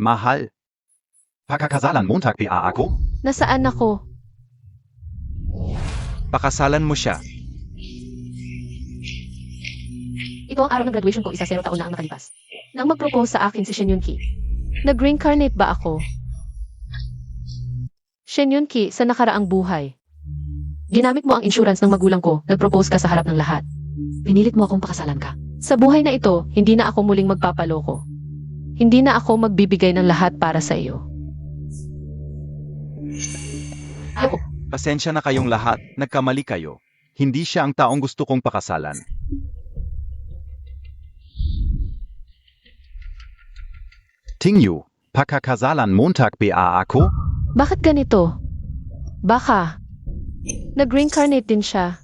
Mahal. Pakakasalan Montag pa ako? Nasaan ako? Pakasalan mo siya. Ito ang araw ng graduation ko, 10 taon na ang nakalipas. Nang mag-propose sa akin si Shen Yun-ki. Nag-reincarnate ba ako? Shen Yun-ki, sa nakaraang buhay. Ginamit mo ang insurance ng magulang ko, nag-propose ka sa harap ng lahat. Pinilit mo akong pakasalan ka. Sa buhay na ito, hindi na ako muling magpapaloko. Hindi na ako magbibigay ng lahat para sa iyo. Ayoko. Pasensya na kayong lahat, nagkamali kayo. Hindi siya ang taong gusto kong pakasalan. Tingyu, pakakasalan Montag pa ako? Bakit ganito? Baka. Nag-reincarnate din siya.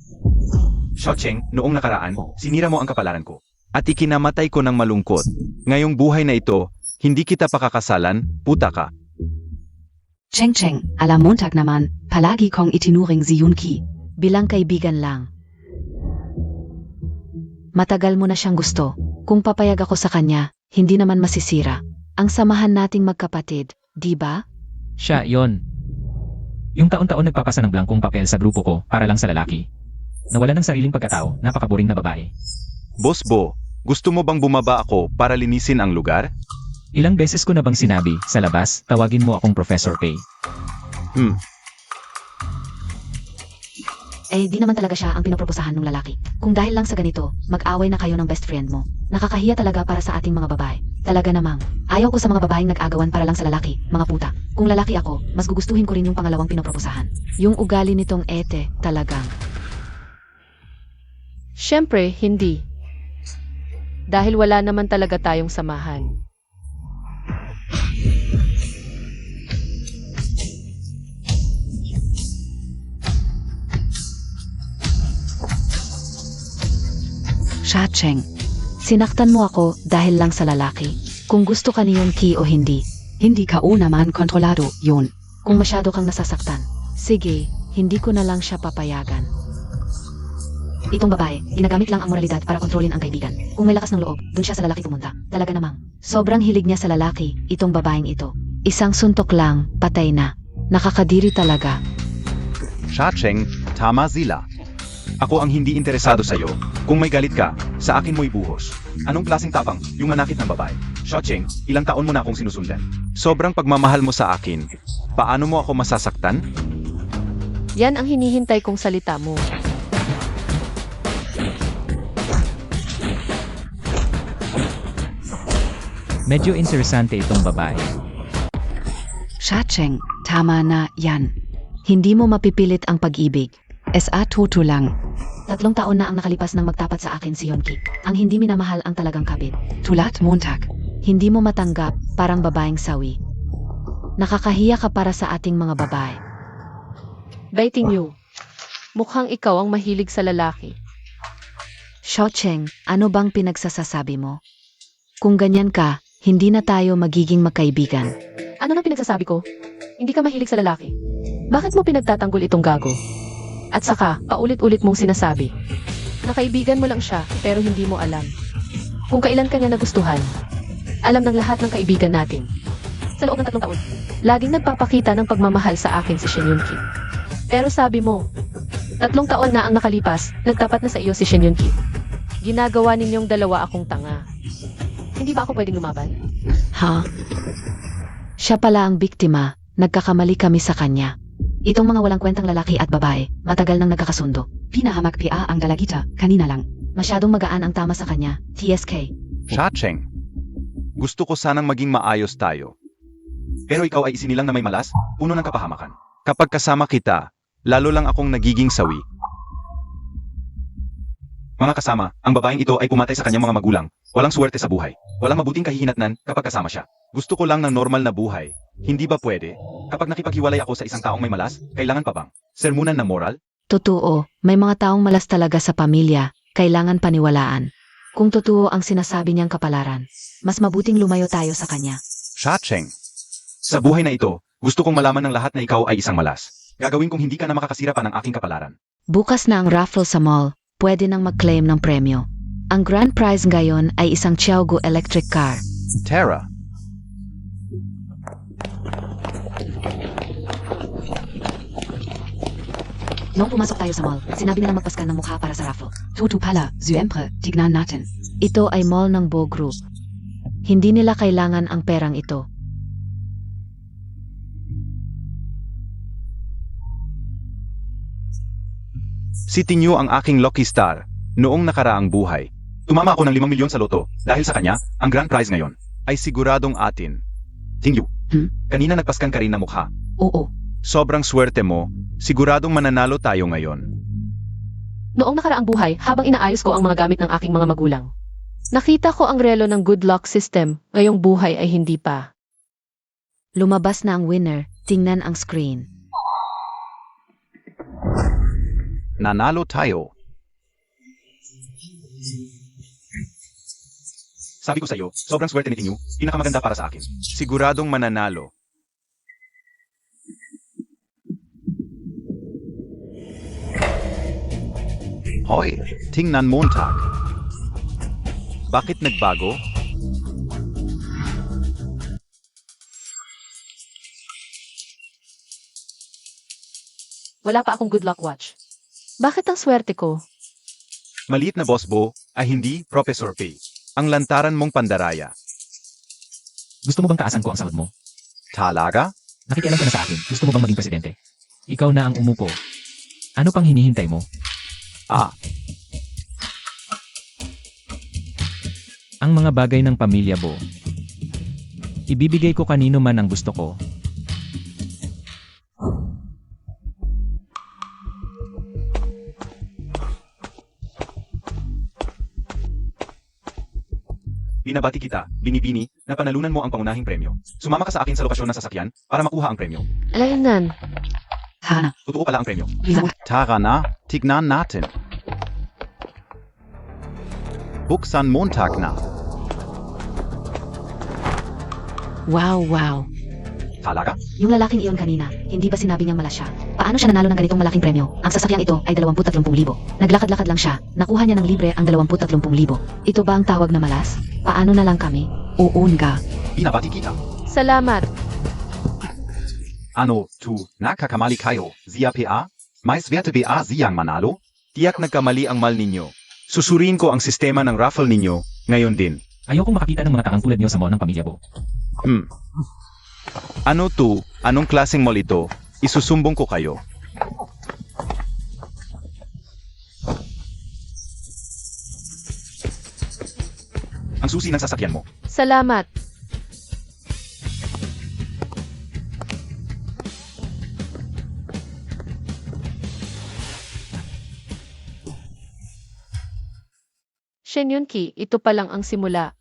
Xiaocheng, noong nakaraan, sinira mo ang kapalaran ko. At ikinamatay ko ng malungkot. Ngayong buhay na ito, hindi kita pakakasalan, puta ka. Cheng Cheng, ala Montag naman, palagi kong itinuring si Yun-ki. Bilang kaibigan lang. Matagal mo na siyang gusto. Kung papayag ako sa kanya, hindi naman masisira. Ang samahan nating magkapatid, di ba? Siya, yon. Yung taon-taon nagpapasa ng blangkong papel sa grupo ko para lang sa lalaki. Nawala ng sariling pagkatao, napakaboring na babae. Boss Bo, gusto mo bang bumaba ako para linisin ang lugar? Ilang beses ko na bang sinabi, sa labas, tawagin mo akong Professor Pei. Eh, di naman talaga siya ang pinoproposahan ng lalaki. Kung dahil lang sa ganito, mag-away na kayo ng best friend mo. Nakakahiya talaga para sa ating mga babae. Talaga namang, ayaw ko sa mga babaeng nag-agawan para lang sa lalaki, mga puta. Kung lalaki ako, mas gugustuhin ko rin yung pangalawang pinoproposahan. Yung ugali nitong ete, talagang. Siyempre, hindi. Dahil wala naman talaga tayong samahan. Xiaocheng, sinaktan mo ako dahil lang sa lalaki. Kung gusto ka ni Yun-ki o hindi, hindi ka naman kontrolado yun. Kung masyado kang nasasaktan, sige, hindi ko na lang siya papayagan. Itong babae, ginagamit lang ang moralidad para kontrolin ang kaibigan. Kung may lakas ng loob, dun siya sa lalaki pumunta. Talaga namang, sobrang hilig niya sa lalaki, itong babaeng ito. Isang suntok lang, patay na. Nakakadiri talaga. Xiaocheng, tama sila. Ako ang hindi interesado sa'yo. Kung may galit ka, sa akin mo ibuhos. Anong klaseng tapang, yung manakit ng babae? Xiaocheng, ilang taon mo na akong sinusundan. Sobrang pagmamahal mo sa akin. Paano mo ako masasaktan? Yan ang hinihintay kong salita mo. Medyo interesante itong babae. Xiaocheng, tama na yan. Hindi mo mapipilit ang pag-ibig. SA tuto lang. 3 taon na ang nakalipas nang magtapat sa akin si Yun-ki. Ang hindi minamahal ang talagang kabit. Tulat Montag. Hindi mo matanggap, parang babaeng sawi. Nakakahiya ka para sa ating mga babae. Baiting you. Mukhang ikaw ang mahilig sa lalaki. Xiaocheng, ano bang pinagsasasabi mo? Kung ganyan ka, hindi na tayo magiging magkaibigan. Ano nang pinagsasabi ko? Hindi ka mahilig sa lalaki. Bakit mo pinagtatanggol itong gago? At saka, paulit-ulit mong sinasabi. Nakaibigan mo lang siya, pero hindi mo alam. Kung kailan ka niya nagustuhan. Alam ng lahat ng kaibigan natin. Sa loob ng 3 taon, laging nagpapakita ng pagmamahal sa akin si Shen Yun-ki. Pero sabi mo, 3 taon na ang nakalipas, nagtapat na sa iyo si Shen Yun-ki. Ginagawa ninyong dalawa akong tanga. Hindi ba ako pwedeng lumaban? Ha? Siya pala ang biktima, nagkakamali kami sa kanya. Itong mga walang kwentang lalaki at babae, matagal nang nagkakasundo. Pinahamak pia ang dalagita, kanina lang. Masyadong magaan ang tama sa kanya, TSK. Xiaocheng, gusto ko sanang maging maayos tayo. Pero ikaw ay isinilang na may malas, puno ng kapahamakan. Kapag kasama kita, lalo lang akong nagiging sawi. Mga kasama, ang babaeng ito ay pumatay sa kanyang mga magulang. Walang suwerte sa buhay. Walang mabuting kahihinatnan kapag kasama siya. Gusto ko lang ng normal na buhay. Hindi ba pwede? Kapag nakipaghiwalay ako sa isang taong may malas, kailangan pa bang sermunan na moral? Totoo, may mga taong malas talaga sa pamilya, kailangan paniwalaan. Kung totoo ang sinasabi niyang kapalaran, mas mabuting lumayo tayo sa kanya. Xiaocheng, Sa buhay na ito, gusto kong malaman ng lahat na ikaw ay isang malas. Gagawin kong hindi ka na makakasira pa ng aking kapalaran. Bukas na ang raffle sa mall, pwede nang mag-claim ng premyo. Ang grand prize ngayon ay isang Xiaogu electric car. Tara. Noong pumasok tayo sa mall, sinabi nilang magpaskan ng mukha para sa raffle. Tutu pala, syempre, tignan natin. Ito ay mall ng Bo Group. Hindi nila kailangan ang perang ito. Si Tinyo ang aking lucky star noong nakaraang buhay. Tumama ako ng 5 milyon sa loto dahil sa kanya, ang grand prize ngayon ay siguradong atin. Tinyo, kanina nagpaskan ka rin na mukha. Oo. Sobrang swerte mo, siguradong mananalo tayo ngayon. Noong nakaraang buhay, habang inaayos ko ang mga gamit ng aking mga magulang, nakita ko ang relo ng good luck system, ngayong buhay ay hindi pa. Lumabas na ang winner, tingnan ang screen. Nanalo tayo. Sabi ko sa iyo, sobrang swerte ni Tinyo, pinakamaganda para sa akin. Siguradong mananalo. Hoy, tingnan Montag. Bakit nagbago? Wala pa akong good luck watch. Bakit ang swerte ko? Maliit na boss Bo ay hindi Professor P. Ang lantaran mong pandaraya. Gusto mo bang taasan ko ang sahod mo? Talaga? Nakikialam ka na sa akin. Gusto mo bang maging presidente? Ikaw na ang umupo. Ano pang hinihintay mo? Ah, Ang mga bagay ng pamilya Bo. Ibibigay ko kanino man ang gusto ko. binabati kita, binibini, na panalunan mo ang pangunahing premyo. Sumama ka sa akin sa lokasyon ng sasakyan para makuha ang premyo. Alaynan. Hana, Totoo pala ang premyo. isa. Tara na, tignan natin. Buksan Montag na. Wow. Talaga? Yung lalaking iyon kanina, hindi ba sinabi niyang mala siya? Paano siya nanalo ng ganitong malaking premyo? Ang sasakyang ito ay 20-30,000. Naglakad-lakad lang siya, nakuha niya ng libre ang 20-30,000. Ito ba ang tawag na malas? Paano na lang kami? Oo nga. Binabati kita. Salamat. Ano, nakakamali kayo, Zia PA? May swerte ba Ziyang manalo? Tiyak nagkamali ang mal ninyo. Susurin ko ang sistema ng raffle ninyo, ngayon din. Ayokong makakita ng mga tangang tulad niyo sa mall ng pamilya Bo. Ano to? Anong klaseng mall ito? Isusumbong ko kayo. Ang susi ng sasakyan mo. Salamat. Shen Yunki, ito pa lang ang simula.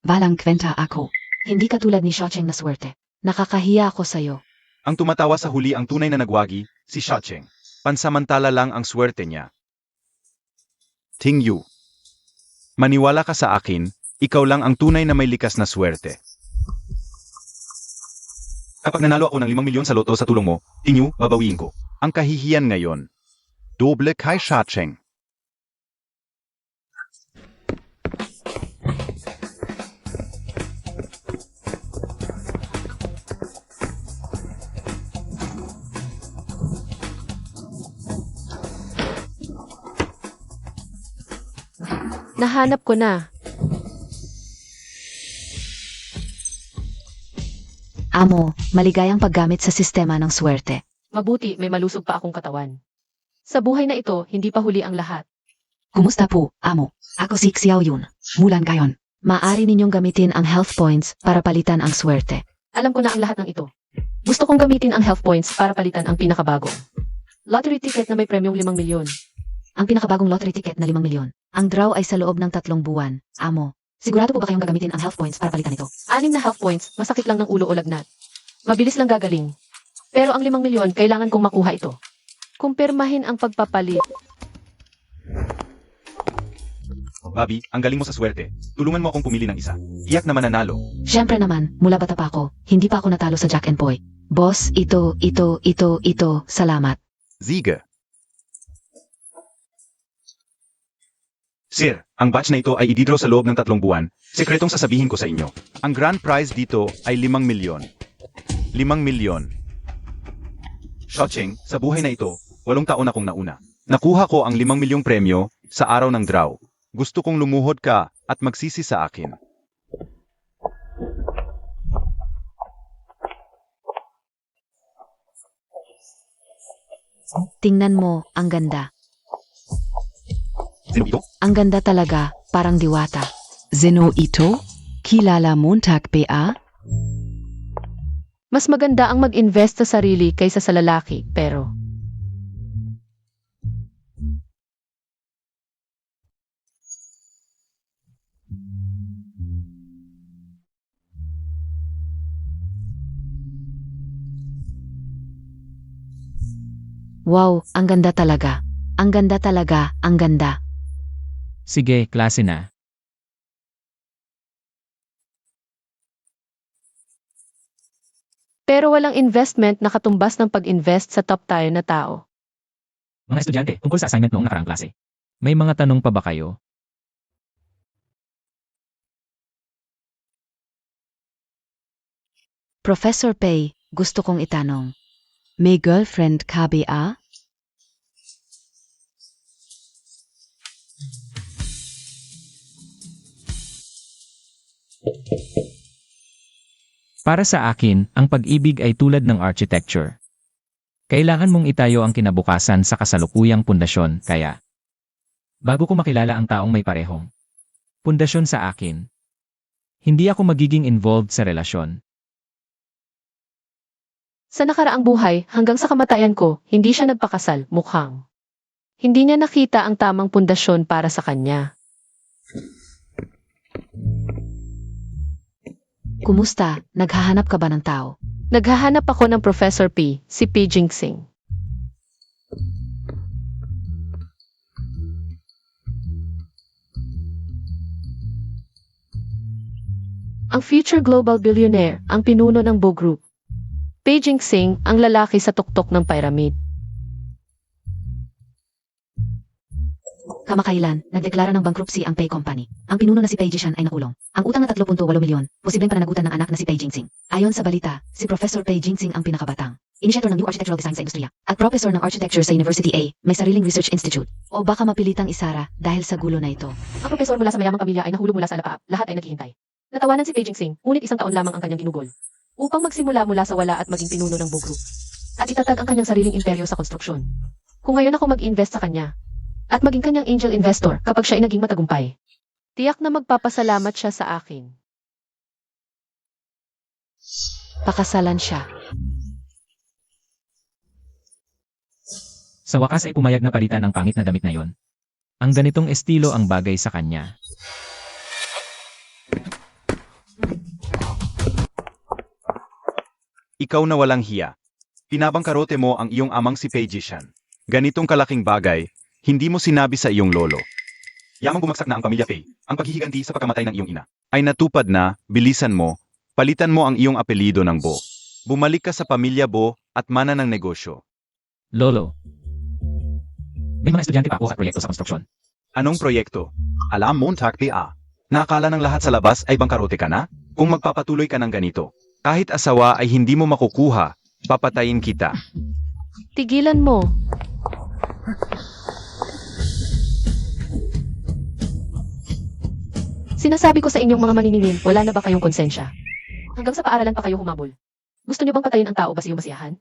Walang kwenta ako. Hindi katulad ni Xiaocheng na swerte. Nakakahiya ako sa'yo. Ang tumatawa sa huli ang tunay na nagwagi, si Xiaocheng. Pansamantala lang ang swerte niya. Ting Yu. Maniwala ka sa akin, ikaw lang ang tunay na may likas na swerte. Kapag nanalo ako ng 5 milyon sa loto sa tulong mo, Ting Yu, babawiin ko. Ang kahihiyan ngayon. Doble kay Xiaocheng. Nahanap ko na. Amo, maligayang paggamit sa sistema ng swerte. Mabuti, may malusog pa akong katawan. Sa buhay na ito, hindi pa huli ang lahat. Kumusta po, amo? Ako si Xiao Yun. Mulan gayon. Maari ninyong gamitin ang health points para palitan ang swerte. Alam ko na ang lahat ng ito. Gusto kong gamitin ang health points para palitan ang pinakabago. Lottery ticket na may premyong 5 milyon. Ang pinakabagong lottery ticket na 5 milyon. Ang draw ay sa loob ng 3 buwan. Amo, sigurado po ba kayong gagamitin ang health points para palitan ito? 6 na health points, masakit lang ng ulo o lagnat. Mabilis lang gagaling. Pero ang 5 milyon, kailangan kong makuha ito. Kumpirmahin ang pagpapalit. Bobby, ang galing mo sa swerte. Tulungan mo akong pumili ng isa. Iyak na mananalo. Siyempre naman, mula bata pa ako, hindi pa ako natalo sa Jack and Boy. Boss, ito, salamat. Ziga. Sir, ang batch na ito ay ididraw sa loob ng 3 buwan. Sekretong sasabihin ko sa inyo. Ang grand prize dito ay 5 milyon. 5 milyon. Shocheng, sa buhay na ito, 8 taon akong nauna. Nakuha ko ang 5 milyong premyo sa araw ng draw. Gusto kong lumuhod ka at magsisi sa akin. Tingnan mo, ang ganda. Sino ito? Ang ganda talaga, parang diwata. Zeno ito? Kilala Montag PA? Mas maganda ang mag-invest sa sarili kaysa sa lalaki, pero Wow, ang ganda talaga. Ang ganda talaga, ang ganda. Sige, klase na. pero walang investment na katumbas ng pag-invest sa top tier na tao. Mga estudyante, tungkol sa assignment noong nakaraang klase. May mga tanong pa ba kayo? Professor Pei, gusto kong itanong. May girlfriend ka ba? Para sa akin, ang pag-ibig ay tulad ng architecture. Kailangan mong itayo ang kinabukasan sa kasalukuyang pundasyon, kaya bago ko makilala ang taong may parehong pundasyon sa akin, hindi ako magiging involved sa relasyon. Sa nakaraang buhay, hanggang sa kamatayan ko, hindi siya nagpakasal, mukhang. Hindi niya nakita ang tamang pundasyon para sa kanya. Kumusta? Naghahanap ka ba ng tao? Naghahanap ako ng Professor P, si P. Jinxing. Ang future global billionaire, ang pinuno ng Bo Group. P. Jinxing, ang lalaki sa tuktok ng pyramid. Kamakailan, nagdeklara ng bankruptcy ang Pei Company. Ang pinuno na si Pei Jishan ay nakulong. Ang utang na 3.8 milyon, posibleng pananagutan ng anak na si Pei Jingsing. Ayon sa balita, si Professor Pei Jingsing ang pinakabatang. Initiator ng New Architectural Design sa industriya, at Professor ng Architecture sa University A, may sariling research institute. O baka mapilitang isara dahil sa gulo na ito. Ang profesor mula sa mayamang pamilya ay nahulog mula sa alapaap, lahat ay naghihintay. Natawanan si Pei Jingsing, ngunit 1 taon lamang ang kanyang ginugol. Upang magsimula mula sa wala at maging pinuno ng Bo Group. At itatag ang kanyang sariling imperyo sa konstruksyon. Kung ngayon ako mag-invest sa kanya, at maging kanyang angel investor kapag siya ay naging matagumpay, tiyak na magpapasalamat siya sa akin. Pakasalan siya. Sa wakas ay pumayag na palitan ang pangit na damit na yon. Ang ganitong estilo ang bagay sa kanya. Ikaw na walang hiya. Pinabangkarote mo ang iyong amang si Pei Jishan. Ganitong kalaking bagay, hindi mo sinabi sa iyong lolo. Yamang bumagsak na ang pamilya Pei, ang paghihiganti sa pagkamatay ng iyong ina. Ay natupad na, bilisan mo, palitan mo ang iyong apelido ng Bo. Bumalik ka sa pamilya Bo at mana ng negosyo. Lolo. May mga estudyante pa ako at proyekto sa konstruksyon. Anong proyekto? Alam mo, PA. Nakakala ng lahat sa labas ay bangkarote ka na? Kung magpapatuloy ka ng ganito, kahit asawa ay hindi mo makukuha, papatayin kita. Tigilan mo. Sinasabi ko sa inyong mga maniningil, wala na ba kayong konsensya? Hanggang sa paaralan pa kayo humabol. Gusto niyo bang patayin ang tao basta yung masiyahan?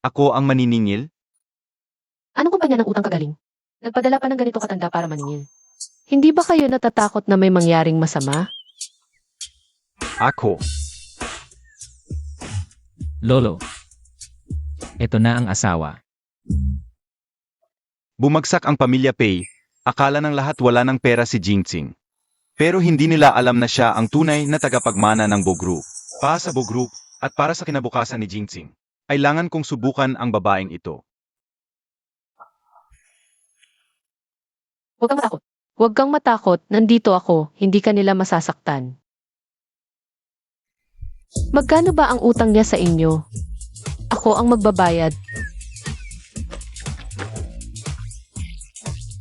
Ako ang maniningil? Anong kumpanya ng utang kagaling? Nagpadala pa ng ganito katanda para maningil. Hindi ba kayo natatakot na may mangyaring masama? Ako. Lolo. Ito na ang asawa. Bumagsak ang pamilya Pei, akala ng lahat wala ng pera si Jinxing. Pero hindi nila alam na siya ang tunay na tagapagmana ng Bo Group. Para sa Bo Group, at para sa kinabukasan ni Jinxing, kailangan kong subukan ang babaeng ito. Huwag kang matakot. Huwag kang matakot, nandito ako, hindi ka nila masasaktan. Magkano ba ang utang niya sa inyo? Ako ang magbabayad.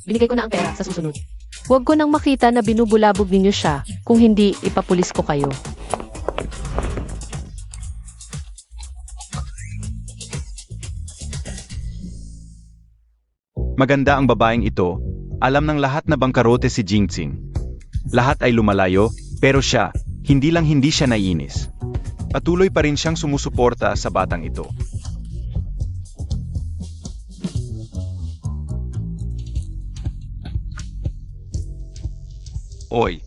Binigay ko na ang pera sa susunod. Huwag ko nang makita na binubulabog ninyo siya, kung hindi, ipapulis ko kayo. Maganda ang babaeng ito. Alam ng lahat na bangkarote si Jingqing. Lahat ay lumalayo, pero siya, hindi siya naiinis. Patuloy pa rin siyang sumusuporta sa batang ito. Oy,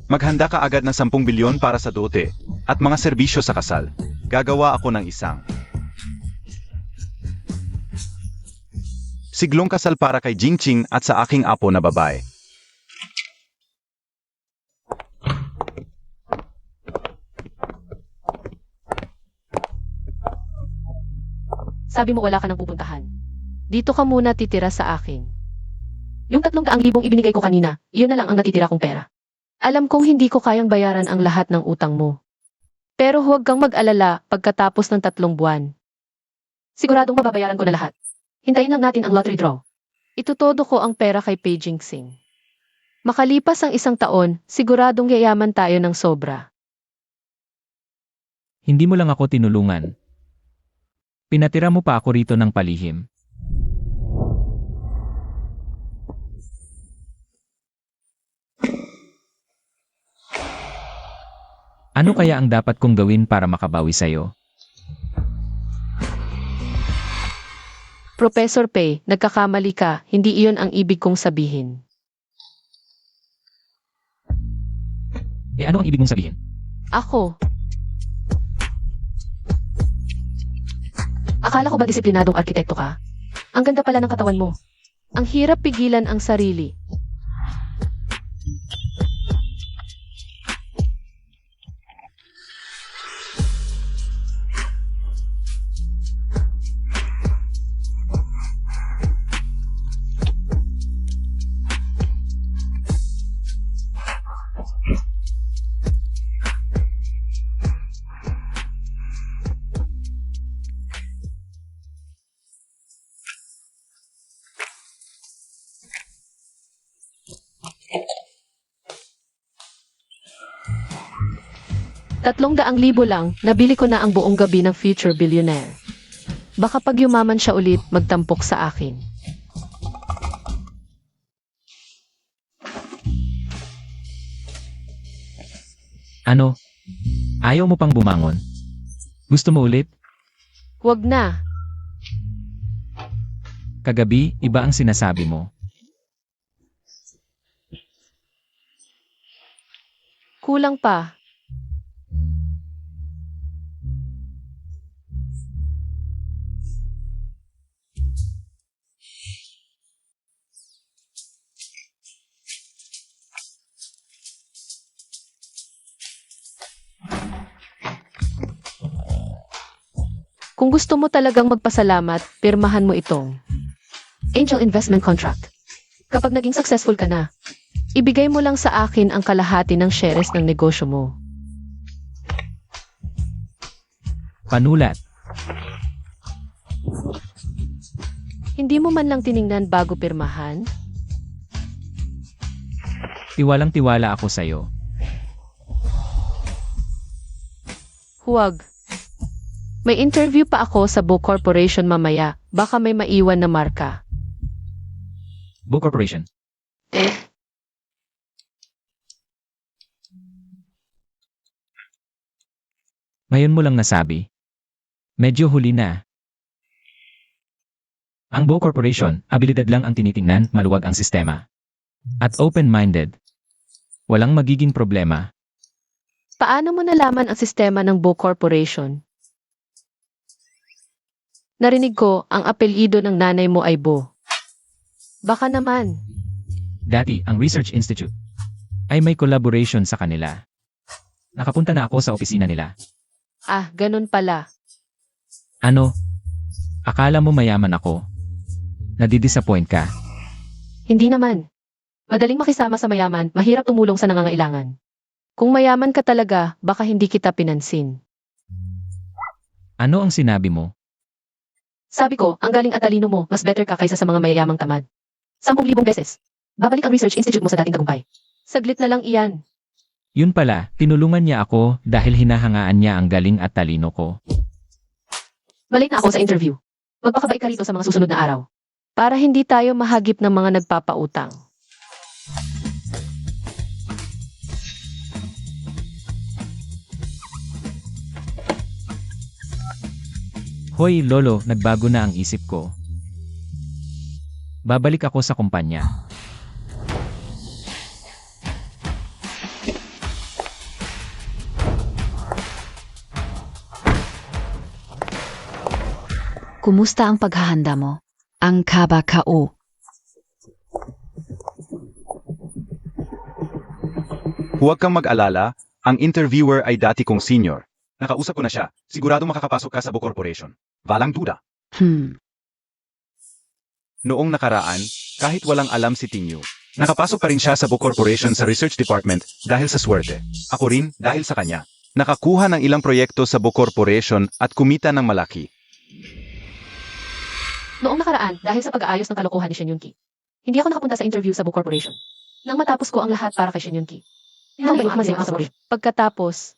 maghanda ka agad ng 10 bilyon para sa dote at mga serbisyo sa kasal. Gagawa ako ng isang siglong kasal para kay Jingqing at sa aking apo na babae. Sabi mo wala ka nang pupuntahan. Dito ka muna titira sa akin. Yung 300,000 ibinigay ko kanina, iyon na lang ang natitira kong pera. Alam kong hindi ko kayang bayaran ang lahat ng utang mo. Pero huwag kang mag-alala pagkatapos ng 3 buwan. Siguradong mababayaran ko na lahat. Hintayin lang natin ang lottery draw. Itutodo ko ang pera kay Pei Jingqing. Makalipas ang 1 taon, siguradong yayaman tayo ng sobra. Hindi mo lang ako tinulungan. Pinatira mo pa ako rito ng palihim. Ano kaya ang dapat kong gawin para makabawi sa'yo? Professor Pei, nagkakamali ka, hindi iyon ang ibig kong sabihin. Ano ang ibig mong sabihin? Ako. Akala ko ba disiplinadong arkitekto ka? Ang ganda pala ng katawan mo. Ang hirap pigilan ang sarili. $300,000 lang, nabili ko na ang buong gabi ng future billionaire. Baka pag yumaman siya ulit, magtampok sa akin. Ano? Ayaw mo pang bumangon? Gusto mo ulit? Huwag na. Kagabi, iba ang sinasabi mo. Kulang pa. Kung gusto mo talagang magpasalamat, pirmahan mo itong Angel Investment Contract. Kapag naging successful ka na, ibigay mo lang sa akin ang kalahati ng shares ng negosyo mo. Panulat. Hindi mo man lang tiningnan bago pirmahan? Tiwalang-tiwala ako sa'yo. Huwag. May interview pa ako sa Bo Corporation mamaya, baka may maiwan na marka. Bo Corporation. Ngayon mo lang nasabi. Medyo huli na. Ang Bo Corporation, abilidad lang ang tinitingnan, maluwag ang sistema. At open-minded. Walang magiging problema. Paano mo nalaman ang sistema ng Bo Corporation? Narinig ko, ang apelyido ng nanay mo ay Bo. Baka naman. Dati, ang Research Institute ay may collaboration sa kanila. Nakapunta na ako sa opisina nila. Ah, ganun pala. Ano? Akala mo mayaman ako? Nadidisappoint ka? Hindi naman. Madaling makisama sa mayaman, mahirap tumulong sa nangangailangan. Kung mayaman ka talaga, baka hindi kita pinansin. Ano ang sinabi mo? Sabi ko, ang galing at talino mo, mas better ka kaysa sa mga mayayamang tamad. 10,000 beses. Babalik ang research institute mo sa dating tagumpay. Saglit na lang iyan. Yun pala, tinulungan niya ako dahil hinahangaan niya ang galing at talino ko. Malate na ako sa interview. Magpakabait ka rito sa mga susunod na araw. Para hindi tayo mahagip ng mga nagpapautang. Hoy lolo, nagbago na ang isip ko. Babalik ako sa kumpanya. Kumusta ang paghahanda mo? Ang kaba-kao. Huwag kang mag-alala, ang interviewer ay dati kong senior. Nakausap ko na siya, sigurado makakapasok ka sa Bo Corporation. Walang duda. Noong nakaraan, kahit walang alam si Tinyu, nakapasok pa rin siya sa Bo Corporation sa Research Department dahil sa swerte. Ako rin dahil sa kanya. Nakakuha ng ilang proyekto sa Bo Corporation at kumita ng malaki. Noong nakaraan, dahil sa pag-aayos ng kalokohan ni Shen Yunki, hindi ako nakapunta sa interview sa Bo Corporation. Nang matapos ko ang lahat para kay Shen Yunki. Pagkatapos,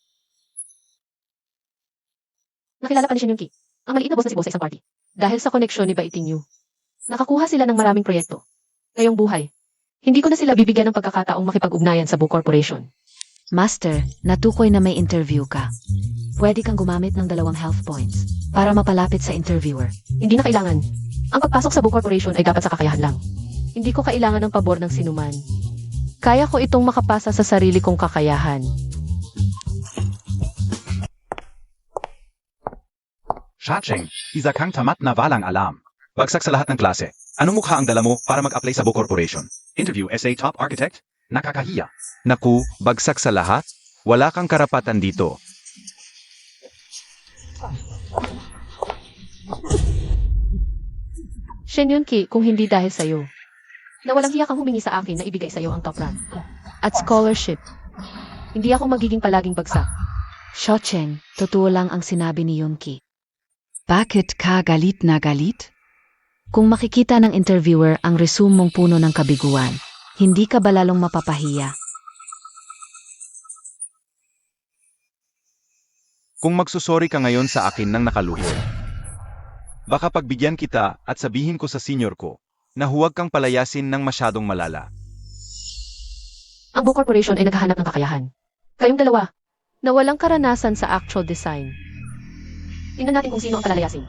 nakilala pa ni Shen Yunki, ang maliit na boss na si Bo sa isang party. Dahil sa koneksyon ni Baiting Yu, nakakuha sila ng maraming proyekto. Ngayong buhay, hindi ko na sila bibigyan ng pagkakataong makipag-ugnayan sa Bo Corporation. Master, natukoy na may interview ka. Pwede kang gumamit ng 2 health points para mapalapit sa interviewer. Hindi na kailangan. Ang pagpasok sa Bo Corporation ay dapat sa kakayahan lang. Hindi ko kailangan ng pabor ng sinuman. Kaya ko itong makapasa sa sarili kong kakayahan. Shacheng, isa kang tamat na walang alam. Bagsak sa lahat ng klase. Anong mukha ang dala mo para mag-apply sa Bo Corporation? Interview SA Top Architect? Nakakahiya. Naku, bagsak sa lahat? Wala kang karapatan dito. Shen Yunki, kung hindi dahil sa'yo, na walang hiya kang humingi sa akin na ibigay sa'yo ang top rank. At scholarship, hindi ako magiging palaging bagsak. Shocheng, totoo lang ang sinabi ni Yunki. Bakit ka galit na galit? Kung makikita ng interviewer ang resume mong puno ng kabiguan, hindi ka ba lalong mapapahiya? Kung magsusori ka ngayon sa akin ng nakaluhod, baka pagbigyan kita at sabihin ko sa senior ko na huwag kang palayasin ng masyadong malala. Ang Bo Corporation ay naghahanap ng kakayahan. Kayong dalawa, na walang karanasan sa actual design. Tingnan natin kung sino ang palalayasin.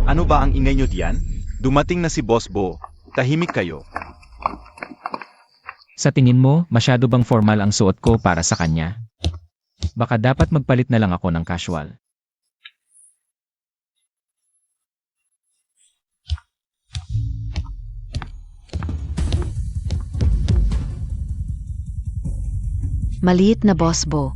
Ano ba ang ingay nyo diyan? Dumating na si Boss Bo. Tahimik kayo. Sa tingin mo, masyado bang formal ang suot ko para sa kanya? Baka dapat magpalit na lang ako ng casual. Maliit na Boss Bo.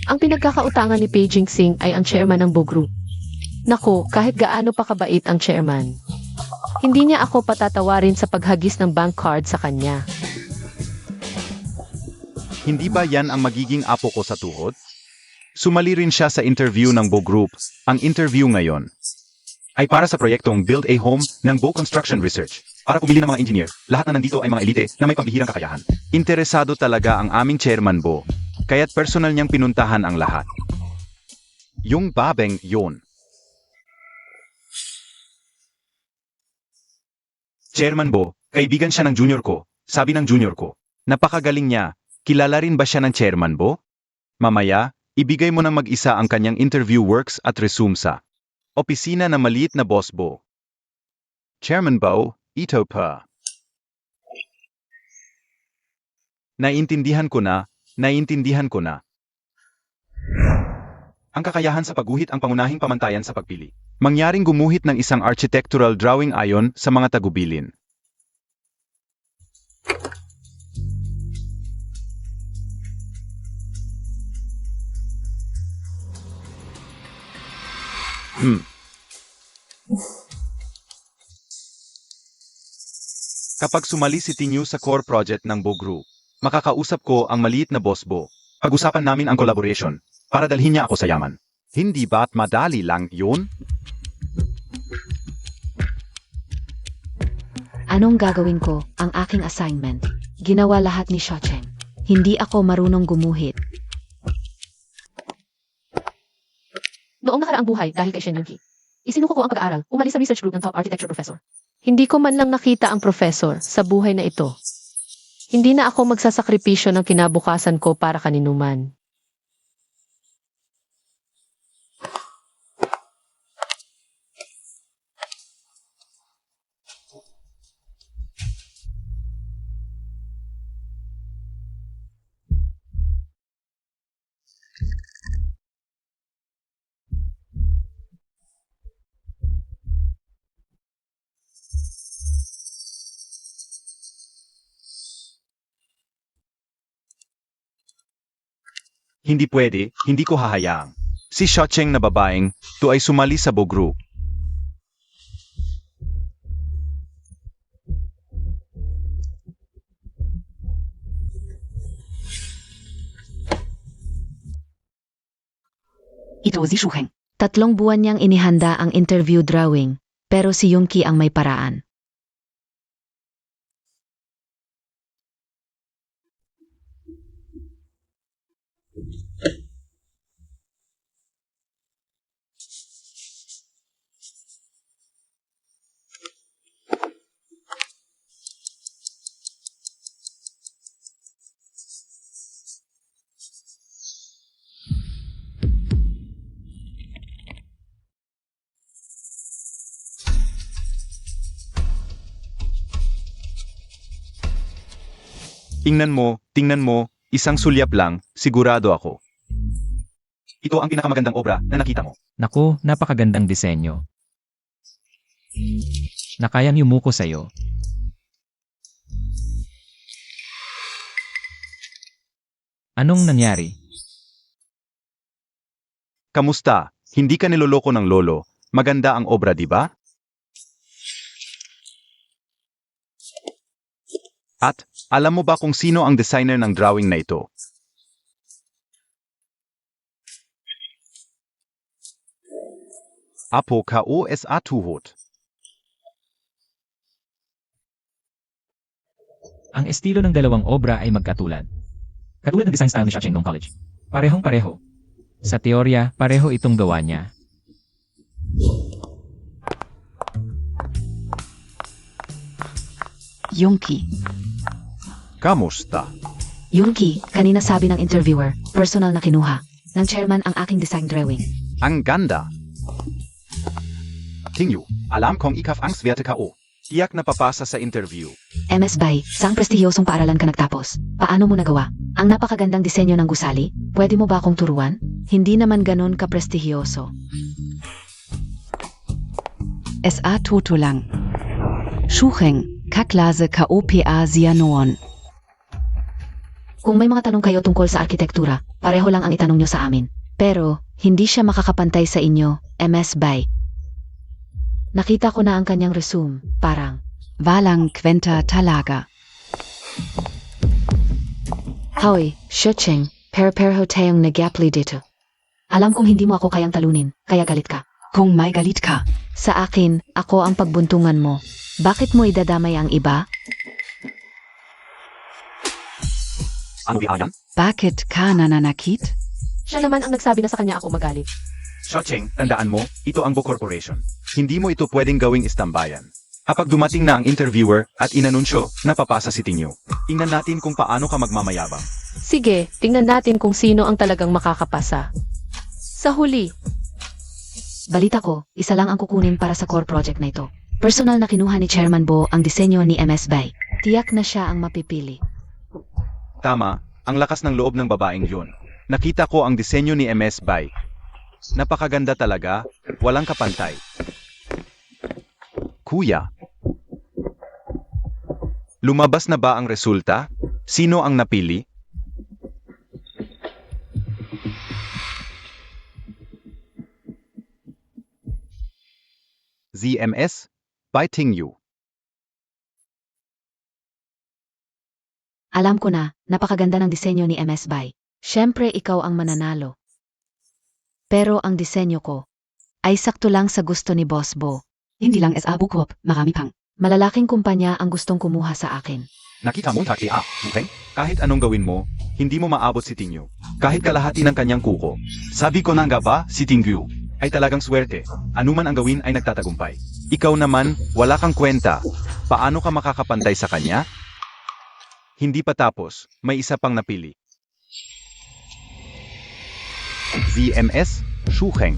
Ang pinagkakautangan ni Beijing Singh ay ang chairman ng Bo Group. Nako, kahit gaano pa kabait ang chairman, hindi niya ako patatawarin sa paghagis ng bank card sa kanya. Hindi ba yan ang magiging apo ko sa tuhod? Sumali rin siya sa interview ng Bo Group. Ang interview ngayon ay para sa proyektong Build a Home ng Bo Construction Research. Para pumili ng mga engineer, lahat na nandito ay mga elite na may pambihirang kakayahan. Interesado talaga ang aming chairman Bo, kaya't personal niyang pinuntahan ang lahat. Yung babeng yon. Chairman Bo, kaibigan siya ng junior ko, sabi ng junior ko. Napakagaling niya. Kilala rin ba siya ng Chairman Bo? Mamaya, ibigay mo ng mag-isa ang kanyang interview works at resume sa opisina na maliit na Boss Bo. Chairman Bo, ito pa. Naiintindihan ko na. Ang kakayahan sa pagguhit ang pangunahing pamantayan sa pagpili. Mangyaring gumuhit ng isang architectural drawing ayon sa mga tagubilin. Kapag sumali si Tinyu sa core project ng Bo Group, makakausap ko ang maliit na boss Bo. Pag-usapan namin ang collaboration para dalhin niya ako sa yaman. Hindi ba't madali lang yun? Anong gagawin ko? Ang aking assignment. Ginawa lahat ni Shocheng. Hindi ako marunong gumuhit. Noong nakaraang buhay dahil kay Shen Yunki, isinuko ko ang pag-aaral, umalis sa research group ng top architecture professor. Hindi ko man lang nakita ang professor sa buhay na ito. Hindi na ako magsasakripisyo ng kinabukasan ko para kaninuman. Hindi pwede, hindi ko hahayaang. Si Shocheng na babaeng, to ay sumali sa Bo Group. Ito si Shuheng. 3 buwan niyang inihanda ang interview drawing, pero si Yunki ang may paraan. Tingnan mo, isang sulyap lang, sigurado ako. Ito ang pinakamagandang obra na nakita mo. Naku, napakagandang disenyo. Na kayang yumuko sa'yo. Anong nangyari? Kamusta? Hindi ka niloloko ng lolo. Maganda ang obra, di ba? At, alam mo ba kung sino ang designer ng drawing na ito? Apo Kosa Tuhot. Ang estilo ng dalawang obra ay magkatulad. Katulad ng design style ni Xiaoqing noong college. Parehong-pareho. Sa teorya, pareho itong gawa niya. Yunki. Kamusta? Yunki, kanina sabi ng interviewer, personal na kinuha. Ng chairman ang aking design drawing. Ang ganda. Tingyu, alam kong ikaf-angswerte K.O. Tiyak na papasa sa interview. MS Bay, saang prestihiyosong paaralan ka nagtapos? Paano mo nagawa? Ang napakagandang disenyo ng gusali? Pwede mo ba akong turuan? Hindi naman ganon ka-prestihiyoso. SA Toto lang. Schucheng, Kaklase KOPA Sianoon. Kung may mga tanong kayo tungkol sa arkitektura, pareho lang ang itanong nyo sa amin. Pero, hindi siya makakapantay sa inyo, MS Bay. Nakita ko na ang kanyang resume, parang, Walang Kwenta Talaga. Hoy, Shocheng, per-perho tayong nag-apply dito. Alam kong hindi mo ako kayang talunin, kaya galit ka. Kung may galit ka, Sa akin, ako ang pagbuntungan mo. Bakit mo idadamay ang iba? Ano bihayan? bakit ka nananakit? Siya naman ang nagsabi na sa kanya ako magalit. Shocheng, tandaan mo, ito ang Bo Corporation. Hindi mo ito pwedeng gawing istambayan. Kapag dumating na ang interviewer at inanunsyo na papasa si Tingyu, tingnan natin kung paano ka magmamayabang. Sige, tingnan natin kung sino ang talagang makakapasa. Sa huli, Balita ko, isa lang ang kukunin para sa core project na ito. Personal na kinuha ni Chairman Bo ang disenyo ni MS Bay. Tiyak na siya ang mapipili. Tama, ang lakas ng loob ng babaeng yun. Nakita ko ang disenyo ni MS Bay. Napakaganda talaga, walang kapantay. Kuya, lumabas na ba ang resulta? Sino ang napili? ZMS, by Tingyu. Alam ko na, napakaganda ng disenyo ni MS Bai. Siyempre ikaw ang mananalo. Pero ang disenyo ko ay sakto lang sa gusto ni Boss Bo. Hindi lang SA Bukop, marami pang. Malalaking kumpanya ang gustong kumuha sa akin. Nakita mo taki okay? Kahit anong gawin mo, hindi mo maabot si Tingyu. Kahit kalahati ng kanyang kuko. Sabi ko na nga ba, si Tingyu ay talagang swerte. Anuman ang gawin ay nagtatagumpay. Ikaw naman, wala kang kwenta. Paano ka makakapantay sa kanya? Hindi pa tapos, may isa pang napili. ZMS, Shuheng.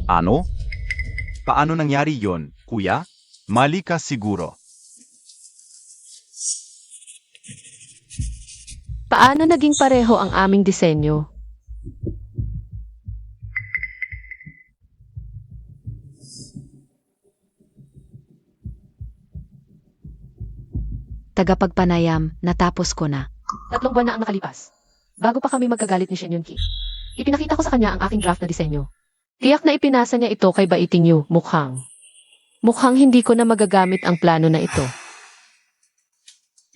Ano? Paano nangyari yon, kuya? Mali ka siguro. Paano naging pareho ang aming disenyo? Tagapagpanayam, natapos ko na. 3 buwan na ang nakalipas. Bago pa kami magkagalit ni Shen Yun Ki. Ipinakita ko sa kanya ang aking draft na disenyo. Tiyak na ipinasa niya ito kay Baiting Yu, mukhang. Mukhang hindi ko na magagamit ang plano na ito.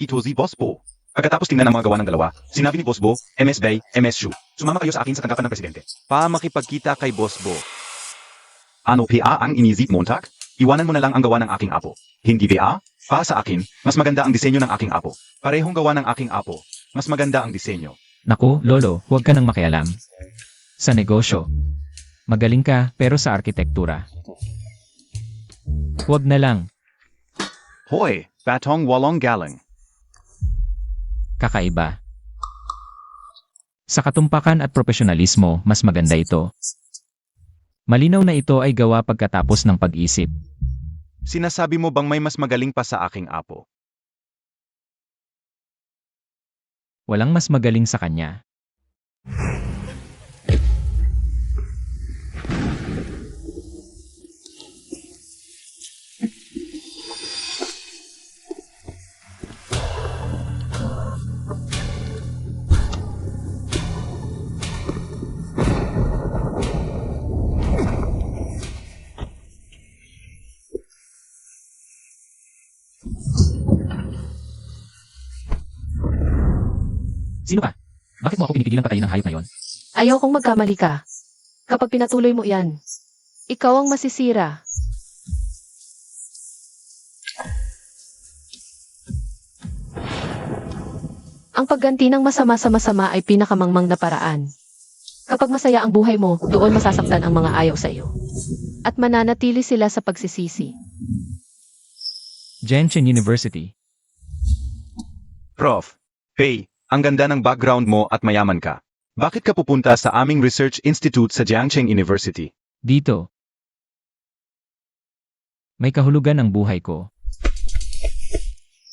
Ito si Boss Bo. Pagkatapos tingnan ang mga gawa ng dalawa, sinabi ni Boss Bo, MS Bay, MS Shu, sumama kayo sa akin sa tanggapan ng presidente. Pa makipagkita kay Boss Bo. Ano PA ang inisip Montag? Iwanan mo na lang ang gawa ng aking apo. Hindi PA? Pa sa akin, mas maganda ang disenyo ng aking apo. Parehong gawa ng aking apo. Mas maganda ang disenyo. Naku, Lolo, huwag ka nang makialam. Sa negosyo. Magaling ka, pero sa arkitektura. Huwag na lang. Hoy, batong walong galang. Kakaiba. Sa katumpakan at profesionalismo, mas maganda ito. Malinaw na ito ay gawa pagkatapos ng pag-isip. Sinasabi mo bang may mas magaling pa sa aking apo? Walang mas magaling sa kanya. Sino ka? Bakit mo ako pinipigilang patayin ng hayop na yon? Ayaw kong magkamali ka. Kapag pinatuloy mo yan, ikaw ang masisira. Ang pagganti ng masama sa masama ay pinakamangmang na paraan. Kapag masaya ang buhay mo, doon masasaktan ang mga ayaw sa iyo. At mananatili sila sa pagsisisi. Jianchen University. Prof. Hey, ang ganda ng background mo at mayaman ka. Bakit ka pupunta sa aming research institute sa Jiangcheng University? Dito. May kahulugan ang buhay ko.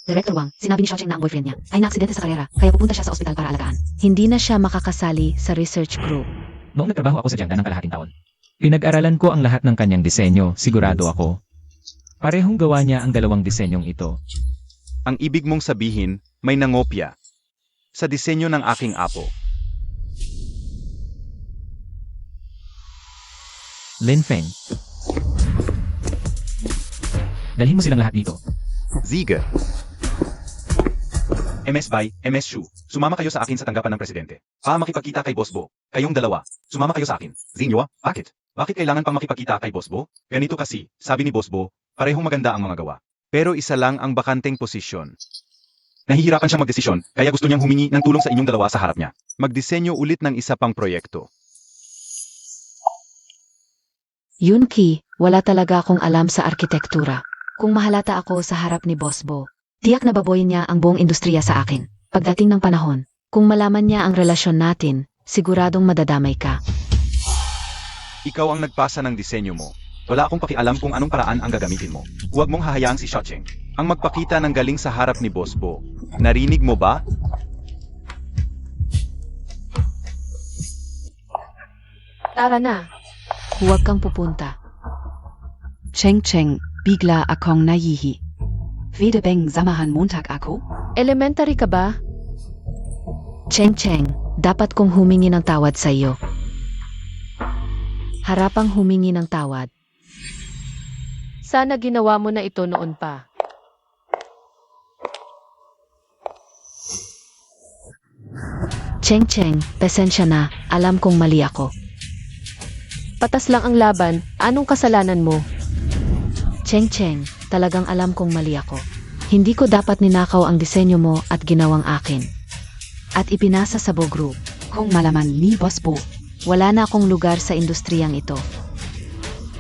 Director Wang, sinabi ni Xiaocheng na ang boyfriend niya ay naaksidente sa karera, kaya pupunta siya sa ospital para alagaan. Hindi na siya makakasali sa research group. Noong nagtrabaho ako sa Jiangdan ng kalahating taon, pinag-aralan ko ang lahat ng kanyang disenyo, sigurado ako. Parehong gawa niya ang dalawang disenyong ito. Ang ibig mong sabihin, may nangopya sa disenyo ng aking apo. Lin Feng. Dalhin mo silang lahat dito. Ziga. MS Bai, MS Shu, sumama kayo sa akin sa tanggapan ng presidente. Makipagkita kay Boss Bo. Kayong dalawa, sumama kayo sa akin. Zinyo, bakit? Bakit kailangan pang makipagkita kay Boss Bo? Ganito kasi, sabi ni Boss Bo, parehong maganda ang mga gawa. Pero isa lang ang bakanteng posisyon. Nahihirapan siyang magdesisyon, kaya gusto niyang humingi ng tulong sa inyong dalawa sa harap niya. Magdisenyo ulit ng isa pang proyekto. Yun Ki, wala talaga akong alam sa arkitektura. Kung mahalata ako sa harap ni Boss Bo, tiyak na baboyin niya ang buong industriya sa akin. Pagdating ng panahon, kung malaman niya ang relasyon natin, siguradong madadamay ka. Ikaw ang nagpasa ng disenyo mo. Wala akong pakialam kung anong paraan ang gagamitin mo. Huwag mong hahayaang si Xiaocheng ang magpakita ng galing sa harap ni Boss Bo. Narinig mo ba? Tara na. Huwag kang pupunta. Cheng Cheng, bigla akong nayihi. Wede beng samahan Montag ako? Elementary ka ba? Cheng Cheng, dapat kong humingi ng tawad sa iyo. Harapang humingi ng tawad. Sana ginawa mo na ito noon pa. Cheng Cheng, pasensya na, alam kong mali ako. Patas lang ang laban, anong kasalanan mo? Cheng Cheng, talagang alam kong mali ako. Hindi ko dapat ninakaw ang disenyo mo at ginawang akin. At ipinasa sa Bo Group. Kung malaman ni Boss Bo. Wala na akong lugar sa industriyang ito.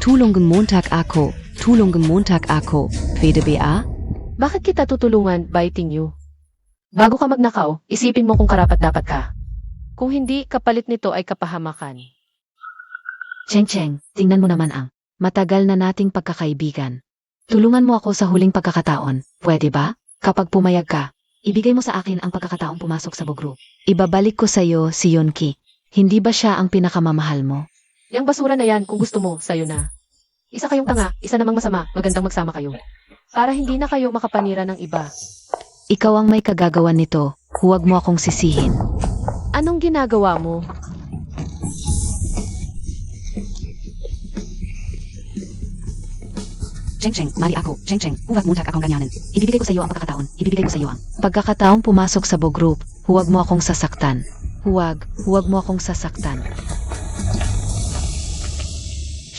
Tulungan Montag ako. Pwede ba? Bakit kita tutulungan, biting you? Bago ka magnakaw, isipin mo kung karapat-dapat ka. Kung hindi, kapalit nito ay kapahamakan. Cheng Cheng, tingnan mo naman ang matagal na nating pagkakaibigan. Tulungan mo ako sa huling pagkakataon, pwede ba? Kapag pumayag ka, ibigay mo sa akin ang pagkakataong pumasok sa Bo Group. Ibabalik ko sa iyo si Yonki. Hindi ba siya ang pinakamamahal mo? Yang basura na yan, kung gusto mo, sayo na. Isa kayong tanga, isa namang masama, magandang magsama kayo. Para hindi na kayo makapanira ng iba. Ikaw ang may kagagawan nito, huwag mo akong sisihin. Anong ginagawa mo? Cheng, mali ako. Cheng, huwag Montag akong ganyanan. Ibibigay ko sa iyo ang pagkakataon. Ibibigay ko sa iyo ang... Pagkakataong pumasok sa Bo Group, huwag mo akong sasaktan. Huwag mo akong sasaktan.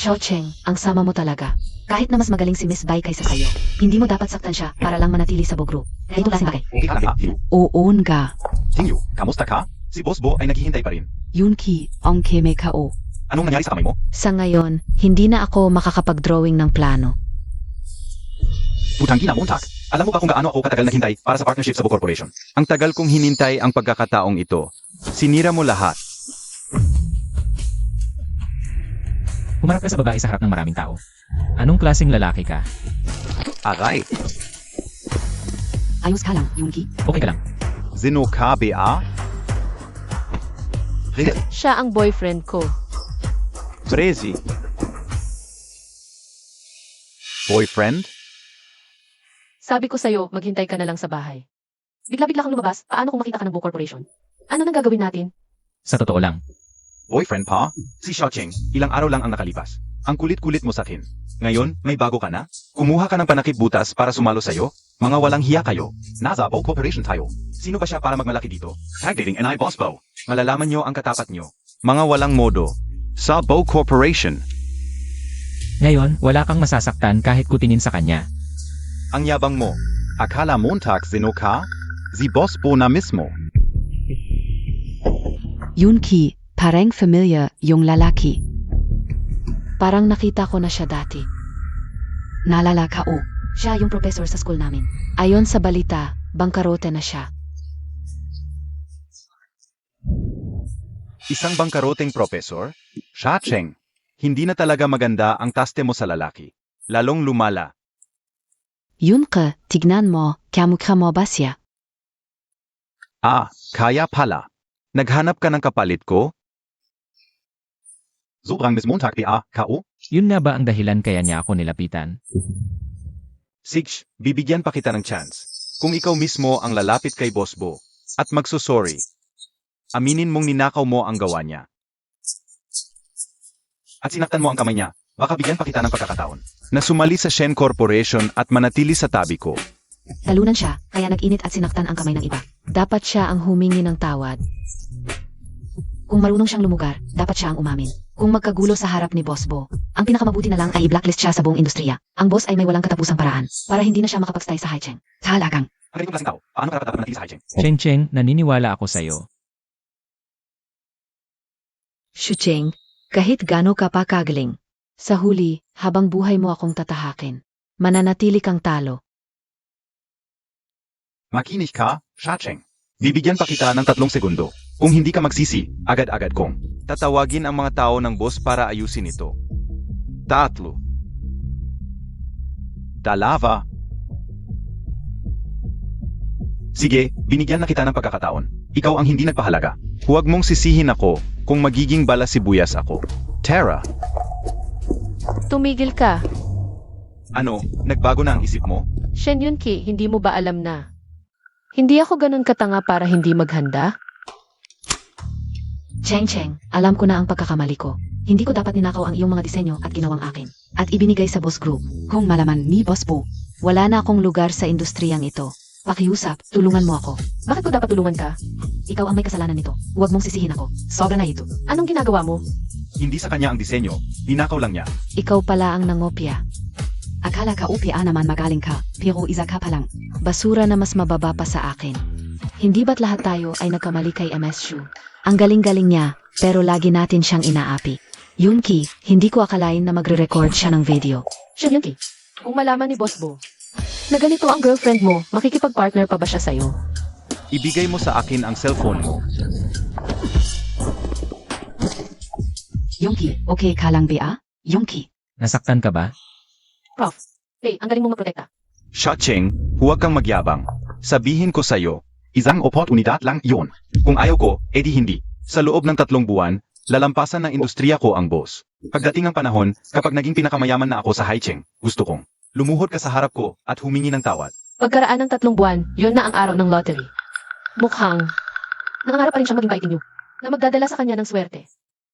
Xiao Cheng, ang sama mo talaga. Kahit na mas magaling si Miss Bai kaysa sayo, hindi mo dapat saktan siya para lang manatili sa Bo Group. Ganito klaseng bagay. Okay ka lang ba, Tingyu? Oo nga. Tingyu, kamusta ka? Si Boss Bo ay naghihintay pa rin. Yunki, ang keme kao. Anong nangyari sa kamay mo? Sa ngayon, hindi na ako makakapag-drawing ng plano. Putangina Montag. Alam mo ba kung gaano ako katagal naghintay para sa partnership sa Bo Corporation? Ang tagal kong hinintay ang pagkakataong ito. Sinira mo lahat. Humarap ka sa babae sa harap ng maraming tao. Anong klaseng lalaki ka? Aray, Ayos ka lang, Yunki. Okay ka lang. zino ka ba? Siya ang boyfriend ko. Crazy. Boyfriend? Sabi ko sa'yo, maghintay ka na lang sa bahay. Bigla-bigla kang lumabas, paano kung makita ka ng Bo Corporation? Ano nang gagawin natin? Sa totoo lang. Boyfriend pa? Si Xiao Cheng, ilang araw lang ang nakalipas. Ang kulit-kulit mo sa akin. Ngayon, may bago ka na? Kumuha ka ng panakip butas para sumalo sa'yo? Mga walang hiya kayo. Nasa Bo Corporation tayo. Sino ba siya para magmalaki dito? Tag dating and I Boss Bo. Malalaman nyo ang katapat nyo. Mga walang modo. Sa Bo Corporation. Ngayon, wala kang masasaktan kahit kutingin sa kanya. Ang yabang mo. Akala Montag zino ka? Si Boss Bo na mismo. Yunki, parang familiar yung lalaki. Parang nakita ko na siya dati. Nalala ka o. Siya yung professor sa school namin. Ayon sa balita, bangkarote na siya. Isang bangkaroteng professor? Xiao Cheng. Hindi na talaga maganda ang taste mo sa lalaki. Lalong lumala. Yunke, tignan mo, kamukha mo ba siya? Ah, kaya pala. Naghanap ka ng kapalit ko? Sobrang Miss Montag ba, K.O.? Yun nga ba ang dahilan kaya niya ako nilapitan? Sige, bibigyan pa kita ng chance. Kung ikaw mismo ang lalapit kay Boss Bo at magsusorry, aminin mong ninakaw mo ang gawa niya. At sinaktan mo ang kamay niya. Baka bigyan pa kita ng pagkakataon. Na sumali sa Shen Corporation at manatili sa tabi ko. Talunan siya, kaya nag-init at sinaktan ang kamay ng iba. Dapat siya ang humingi ng tawad. Kung marunong siyang lumugar, dapat siya ang umamin. Kung magkagulo sa harap ni Boss Bo, ang pinakamabuti na lang ay i-blacklist siya sa buong industriya. Ang boss ay may walang katapusang paraan para hindi na siya makapagstay sa Haicheng. Talagang. Ang ganitong klaseng tao, paano karapat dapat manatili sa Haicheng? Cheng Cheng, naniniwala ako sa'yo. Shucheng, kahit gano ka pa kagaling. Sa huli, habang buhay mo akong tatahakin. Mananatili kang talo. Makinig ka, Xiao Cheng. Bibigyan pa kita ng 3 segundo. Kung hindi ka magsisi, agad-agad kong. Tatawagin ang mga tao ng boss para ayusin ito. 3. 2. Sige, binigyan na kita ng pagkakataon. Ikaw ang hindi nagpahalaga. Huwag mong sisihin ako kung magiging balasibuyas ako. Tara, Tumigil ka. Ano, nagbago na ang isip mo? Shen Yunki, hindi mo ba alam na? Hindi ako ganun katanga para hindi maghanda? Cheng Cheng, alam ko na ang pagkakamali ko. Hindi ko dapat ninakaw ang iyong mga disenyo at ginawang akin. At ibinigay sa Boss Group. Kung malaman ni Boss Bo, Wala na akong lugar sa industriyang ito. Pakiusap, tulungan mo ako. Bakit ko dapat tulungan ka? Ikaw ang may kasalanan nito. Huwag mong sisihin ako. Sobra na ito. Anong ginagawa mo? Hindi sa kanya ang disenyo, ninakaw lang niya. Ikaw pala ang nangopya. akala ka upia naman magaling ka, pero isa ka pa lang. Basura na mas mababa pa sa akin. Hindi ba't lahat tayo ay nagkamali kay MS Shu? Ang galing-galing niya, pero lagi natin siyang inaapi. Yunki, hindi ko akalain na magre-record siya ng video. Shunyuki, kung malaman ni Boss Bo na ganito ang girlfriend mo, makikipag-partner pa ba siya sa'yo? Ibigay mo sa akin ang cellphone mo. Yongki, okay ka lang ba? Yongki. Nasaktan ka ba? Prof, hey, ang galing mong maprotekta. Shacheng, huwag kang magyabang. Sabihin ko sa'yo, isang oportunidad lang yon. Kung ayaw ko, edi hindi. Sa loob ng 3 buwan, lalampasan ng industriya ko ang boss. Pagdating ng panahon, kapag naging pinakamayaman na ako sa Haicheng, gusto kong lumuhod ka sa harap ko at humingi ng tawad. Pagkaraan ng 3 buwan, yon na ang araw ng lottery. Mukhang, nangangarap pa rin siyang maging fighting you, na magdadala sa kanya ng swerte.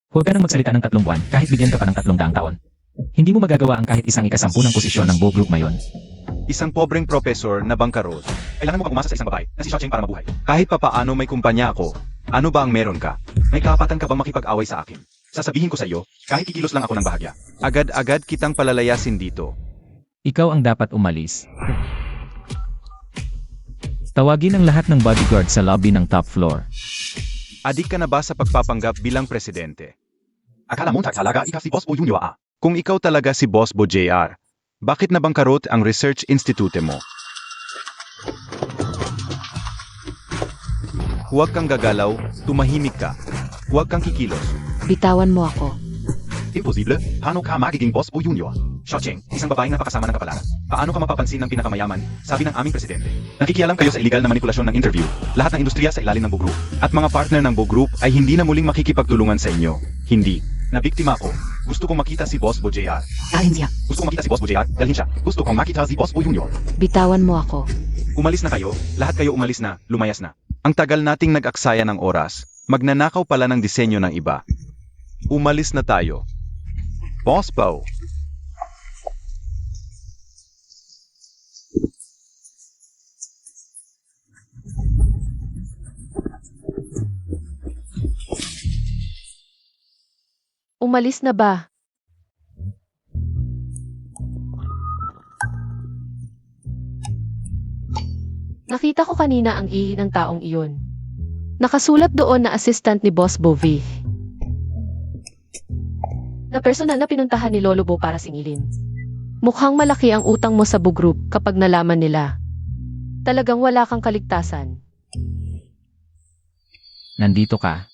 Huwag ka nang magsalita ng 3 buwan kahit bigyan ka pa ng 300 taon. Hindi mo magagawa ang kahit isang ikasampu ng posisyon ng Bo Group ngayon. Isang pobreng profesor na bangkarot. Kailangan mo pang umasa sa isang babae na si Shacheng para mabuhay. Kahit papaano may kumpanya ako, ano ba ang meron ka? May karapatan ka bang makipag-away sa akin? Sasabihin ko sa iyo, kahit kikilos lang ako ng bahagya. Agad-agad kitang palalayasin dito. Ikaw ang dapat umalis. Tawagin ang lahat ng bodyguard sa lobby ng top floor. Adik ka na ba sa pagpapanggap bilang presidente? Akala mo talaga ikaw si Boss Bo Jr. ah? Kung ikaw talaga si Boss Bo JR, bakit nabangkarot ang research institute mo? Huwag kang gagalaw, tumahimik ka. Huwag kang kikilos. Bitawan mo ako. Imposible, paano ka magiging Boss Bo Jr.? Shacheng, isang babaeng napakasama ng kapalaran. Paano ka mapapansin ng pinakamayaman? Sabi ng aming presidente. Nakikialam kayo sa illegal na manipulasyon ng interview. Lahat ng industriya sa ilalim ng Bo Group. At mga partner ng Bo Group ay hindi na muling makikipagtulungan sa inyo. Hindi. Nabiktima ko. Gusto kong makita si Boss Bo JR. Dalhin siya. Gusto kong makita si Boss Bo JR. Dalhin siya. Gusto kong makita si Boss Bo Jr. Bitawan mo ako. Umalis na kayo. Lahat kayo umalis na. Lumayas na. Ang tagal nating nag-aksaya ng oras. Magnanakaw pala ng disenyo ng iba. Umalis na tayo. Boss Bo. Umalis na ba? Nakita ko kanina ang ihi ng taong iyon. Nakasulat doon na assistant ni Boss Bo V. Na personal na pinuntahan ni Lolo Bo para singilin. Mukhang malaki ang utang mo sa Bo Group kapag nalaman nila. Talagang wala kang kaligtasan. Nandito ka.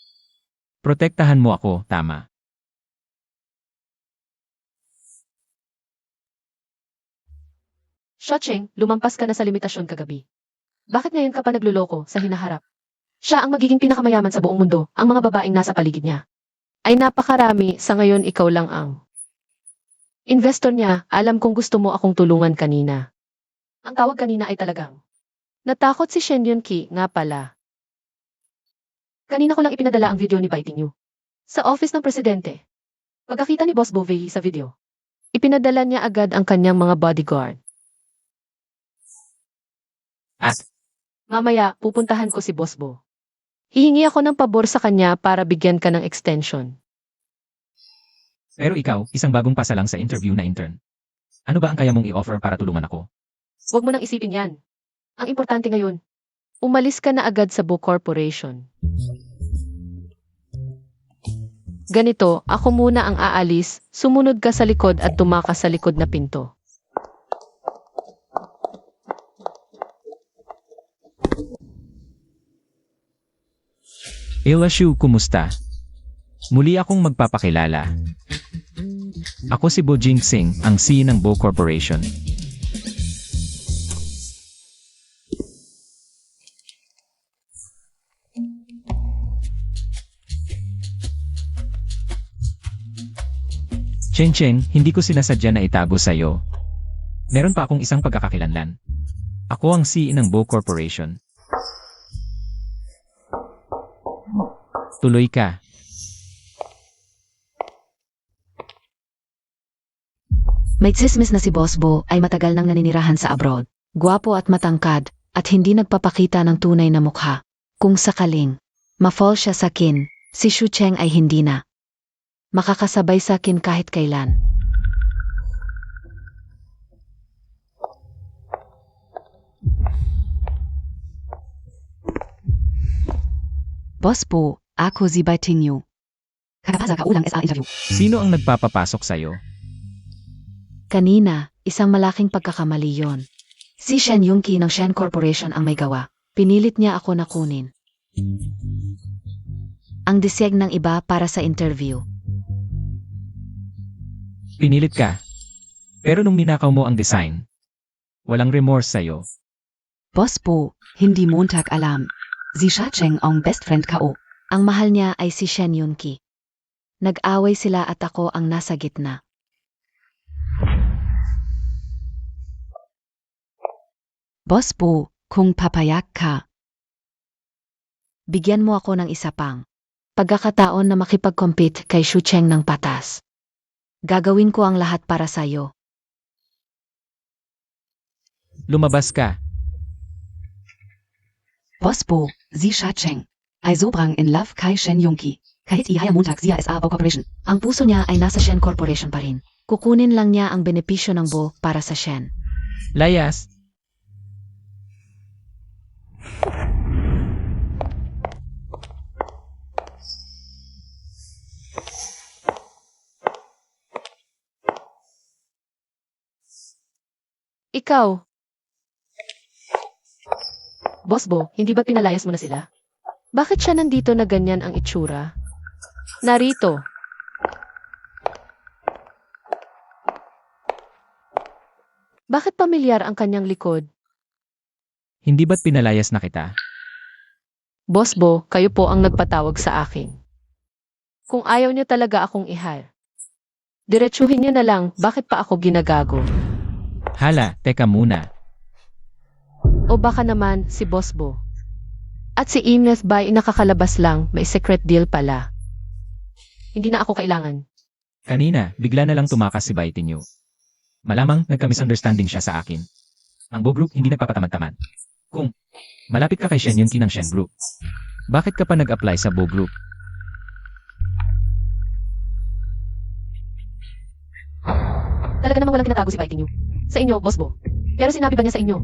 Protektahan mo ako, tama. Shacheng, lumampas ka na sa limitasyon kagabi. Bakit ngayon ka pa nagluloko sa hinaharap? Siya ang magiging pinakamayaman sa buong mundo, ang mga babaeng nasa paligid niya. Ay napakarami, sa ngayon ikaw lang ang investor niya. Alam kong gusto mo akong tulungan kanina. Ang tawag kanina ay talagang natakot si Shen Yunki nga pala. Kanina ko lang ipinadala ang video ni Biting You sa office ng presidente. Pagkakita ni Boss Bovei sa video, ipinadala niya agad ang kanyang mga bodyguard. At Mamaya, pupuntahan ko si Boss Bo. Hihingi ako ng pabor sa kanya para bigyan ka ng extension. pero ikaw, isang bagong pasa lang sa interview na intern. Ano ba ang kaya mong i-offer para tulungan ako? Huwag mo nang isipin yan. Ang importante ngayon, umalis ka na agad sa Bo Corporation. Ganito, ako muna ang aalis, sumunod ka sa likod at tumakas sa likod na pinto. Ilashu, kumusta? Muli akong magpapakilala. Ako si Bo Jingsing, ang CEO ng Bo Corporation. Cheng Cheng, hindi ko sinasadya na itago sa'yo. Meron pa akong isang pagkakakilanlan. Ako ang CEO ng Bo Corporation. Tuloy ka. May tsismis na si Boss Bo ay matagal nang naninirahan sa abroad. Gwapo at matangkad at hindi nagpapakita ng tunay na mukha. Kung sakaling ma-fall siya sa akin, si Shu Cheng ay hindi na makakasabay sa akin kahit kailan. Boss Bo, ako si Baiting Yu. Kakapasa ka ulang SA interview. Sino ang nagpapapasok sa'yo? Kanina, isang malaking pagkakamali yon. Si Shen Yongki ng Shen Corporation ang may gawa. Pinilit niya ako na kunin ang disyeg ng iba para sa interview. Pinilit ka. Pero nung ninakaw mo ang design, walang remorse sa'yo. Boss Bo, hindi Montag alam. Si Sha Cheng ang best friend ko. Ang mahal niya ay si Shen Yongki. Nag-away sila at ako ang nasa gitna. Boss Bo, kung papayag ka, Bigyan mo ako ng isa pang pagkakataon na makipag-compete kay Shu Cheng ng patas. Gagawin ko ang lahat para sa'yo. Lumabas ka. Boss Bo, si Sha Cheng. Ay sobrang in love kay Shen Yongki. Kahit ihaya Montag siya SA Bo Corporation. Ang puso niya ay nasa Shen Corporation pa rin. Kukunin lang niya ang benepisyo ng Bo para sa Shen. Layas. Ikaw. Boss Bo, hindi ba pinalayas mo na sila? Bakit siya nandito na ganyan ang itsura? Narito. Bakit pamilyar ang kanyang likod? Hindi ba't pinalayas na kita? Boss Bo, kayo po ang nagpatawag sa akin. Kung ayaw niyo talaga akong i-hire, diretsuhin niyo na lang bakit pa ako ginagago. Hala, teka muna. O baka naman si Boss Bo. At si Ines Bay nakakalabas lang, may secret deal pala. Hindi na ako kailangan. Kanina, bigla na lang tumakas si Baitinyo. Malamang nagka-misunderstanding siya sa akin. Ang Bo Group hindi nagpapatamad-tamad. Kung malapit ka kay Shen Yunki ng Shen Group, bakit ka pa nag-apply sa Bo Group? Talaga namang walang tinatago si Baiting Yu. Sa inyo, Boss Bo. Pero sinabi ba niya sa inyo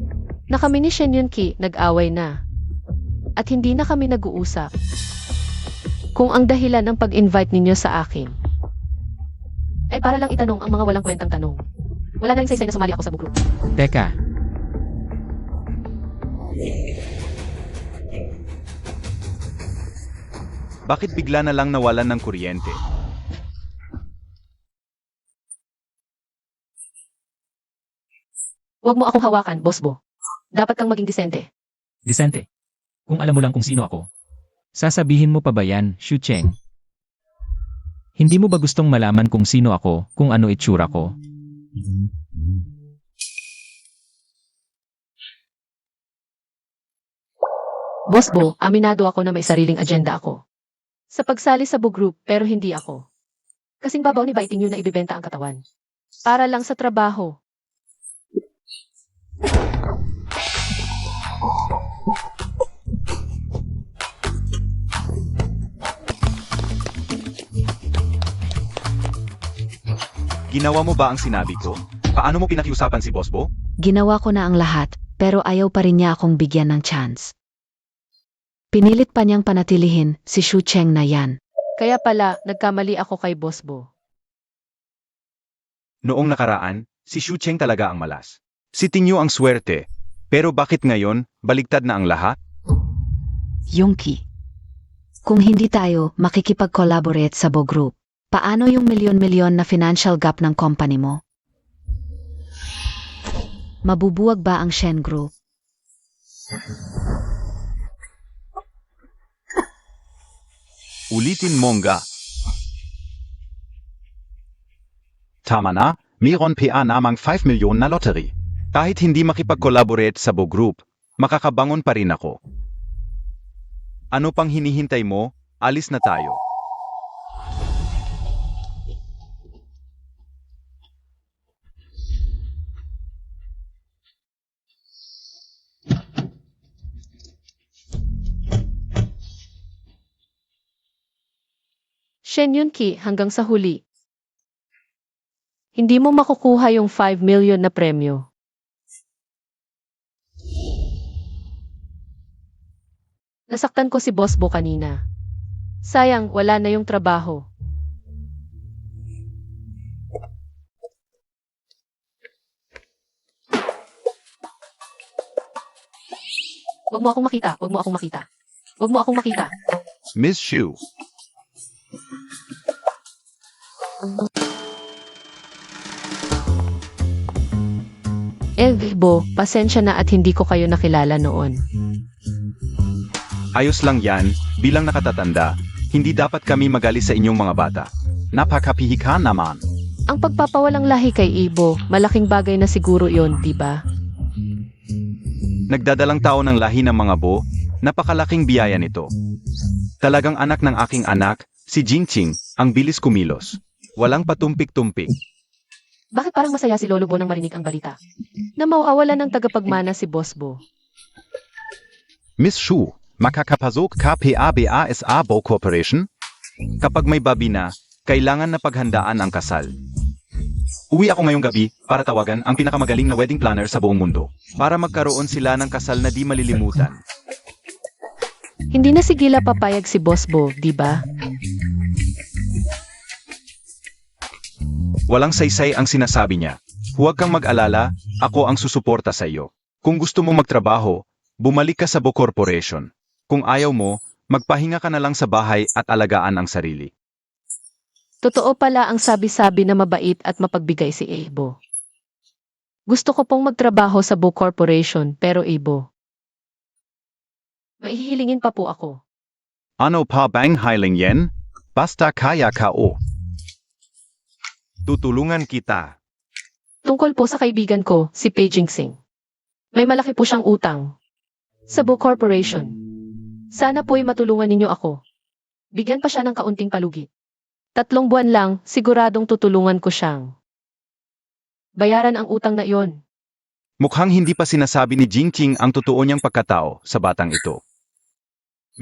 na kami ni Shen Yunki nag-away na at hindi na kami nag-uusap? Kung ang dahilan ng pag-invite ninyo sa akin ay para lang itanong ang mga walang kwentang tanong, wala na rin saysay na sumali ako sa Bo Group. Teka, Bakit bigla na lang nawalan ng kuryente? Huwag mo akong hawakan, Boss Bo. Dapat kang maging disente. Disente. Kung alam mo lang kung sino ako, sasabihin mo pa ba yan, Shu Cheng? Hindi mo ba gustong malaman kung sino ako, kung ano itsura ko? Boss Bo, aminado ako na may sariling agenda ako sa pagsali sa Bo Group, pero hindi ako kasing babaw ni Baiting Yu na ibibenta ang katawan para lang sa trabaho. Ginawa mo ba ang sinabi ko? Paano mo pinakiusapan si Boss Bo? Ginawa ko na ang lahat, pero ayaw pa rin niya akong bigyan ng chance. Pinilit pa niyang panatilihin si Shu Cheng na yan. Kaya pala, nagkamali ako kay Boss Bo. Noong nakaraan, si Shu Cheng talaga ang malas. Si Tingyo ang swerte. Pero bakit ngayon, baligtad na ang lahat? Yongki. Kung hindi tayo makikipag-collaborate sa Bo Group, paano yung milyon-milyon na financial gap ng company mo? Mabubuwag ba ang Shen Group? Ulitin mongga. Tama na, mayroon pa namang 5 milyon na lottery. Kahit hindi makipag-collaborate sa Bo Group, makakabangon pa rin ako. Ano pang hinihintay mo? Alis na tayo. Shen Yunki hanggang sa huli. Hindi mo makukuha yung 5 million na premyo. Nasaktan ko si Boss Bo kanina. Sayang, wala na yung trabaho. Huwag mo akong makita, huwag mo akong makita. Huwag mo akong makita. Miss Shu, Bo, pasensya na at hindi ko kayo nakilala noon. ayos lang yan, bilang nakatatanda, hindi dapat kami magalis sa inyong mga bata. Napakapihika naman. Ang pagpapawalang lahi kay Ibo, malaking bagay na siguro yon, di ba? Nagdadalang tao ng lahi ng mga Bo, napakalaking biyaya nito. Talagang anak ng aking anak, si Jingqing, ang bilis kumilos. Walang patumpik-tumpik. Bakit parang masaya si Lolo Bo nang marinig ang balita? Na mawawala ng tagapagmana si Boss Bo. Miss Shu, makakapasok ka PABASA Bo Corporation? Kapag may babi na, kailangan na paghandaan ang kasal. Uwi ako ngayong gabi para tawagan ang pinakamagaling na wedding planner sa buong mundo. Para magkaroon sila ng kasal na di malilimutan. Hindi na sigila papayag si Boss Bo, di ba? Walang saysay ang sinasabi niya. Huwag kang mag-alala, ako ang susuporta sa iyo. Kung gusto mong magtrabaho, bumalik ka sa Bo Corporation. Kung ayaw mo, magpahinga ka na lang sa bahay at alagaan ang sarili. Totoo pala ang sabi-sabi na mabait at mapagbigay si Ibo. Gusto ko pong magtrabaho sa Bo Corporation pero Ibo. Maihihilingin pa po ako. Ano pa bang hiling yen? Basta kaya ka o. Tutulungan kita. Tungkol po sa kaibigan ko, si Pei Jingxing. May malaki po siyang utang. Sa Bo Corporation. Sana po'y matulungan ninyo ako. Bigyan pa siya ng kaunting palugit. 3 buwan lang, siguradong tutulungan ko siyang. Bayaran ang utang na iyon. Mukhang hindi pa sinasabi ni Jingqing ang totoo niyang pagkatao sa batang ito.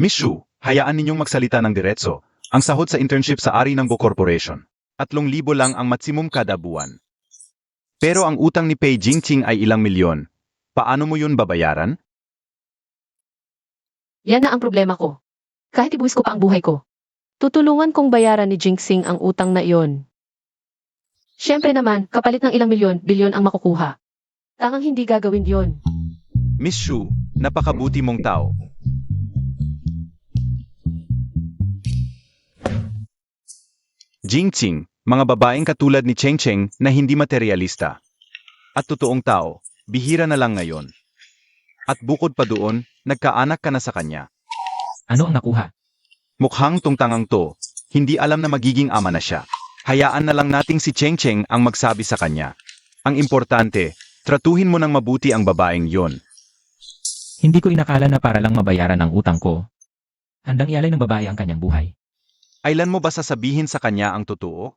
Miss Shu, hayaan ninyong magsalita ng diretso. Ang sahod sa internship sa ari ng Bo Corporation. 3,000 lang ang maximum kada buwan. Pero ang utang ni Pei Jingqing ay ilang milyon. Paano mo yun babayaran? Yan na ang problema ko. Kahit ibuwis ko pa ang buhay ko. Tutulungan kong bayaran ni Jingxing ang utang na iyon. Siyempre naman, kapalit ng ilang milyon, bilyon ang makukuha. Tangang hindi gagawin yon. Miss Shu, napakabuti mong tao. Jingqing, mga babaeng katulad ni Cheng Cheng na hindi materialista. At totoong tao, bihira na lang ngayon. At bukod pa doon, nagkaanak ka na sa kanya. Ano ang nakuha? Mukhang tungtangang to, hindi alam na magiging ama na siya. Hayaan na lang nating si Cheng Cheng ang magsabi sa kanya. Ang importante, tratuhin mo ng mabuti ang babaeng yon. Hindi ko inakala na para lang mabayaran ang utang ko. Handang ialay ng babae ang kanyang buhay. Ailan mo ba sasabihin sa kanya ang totoo?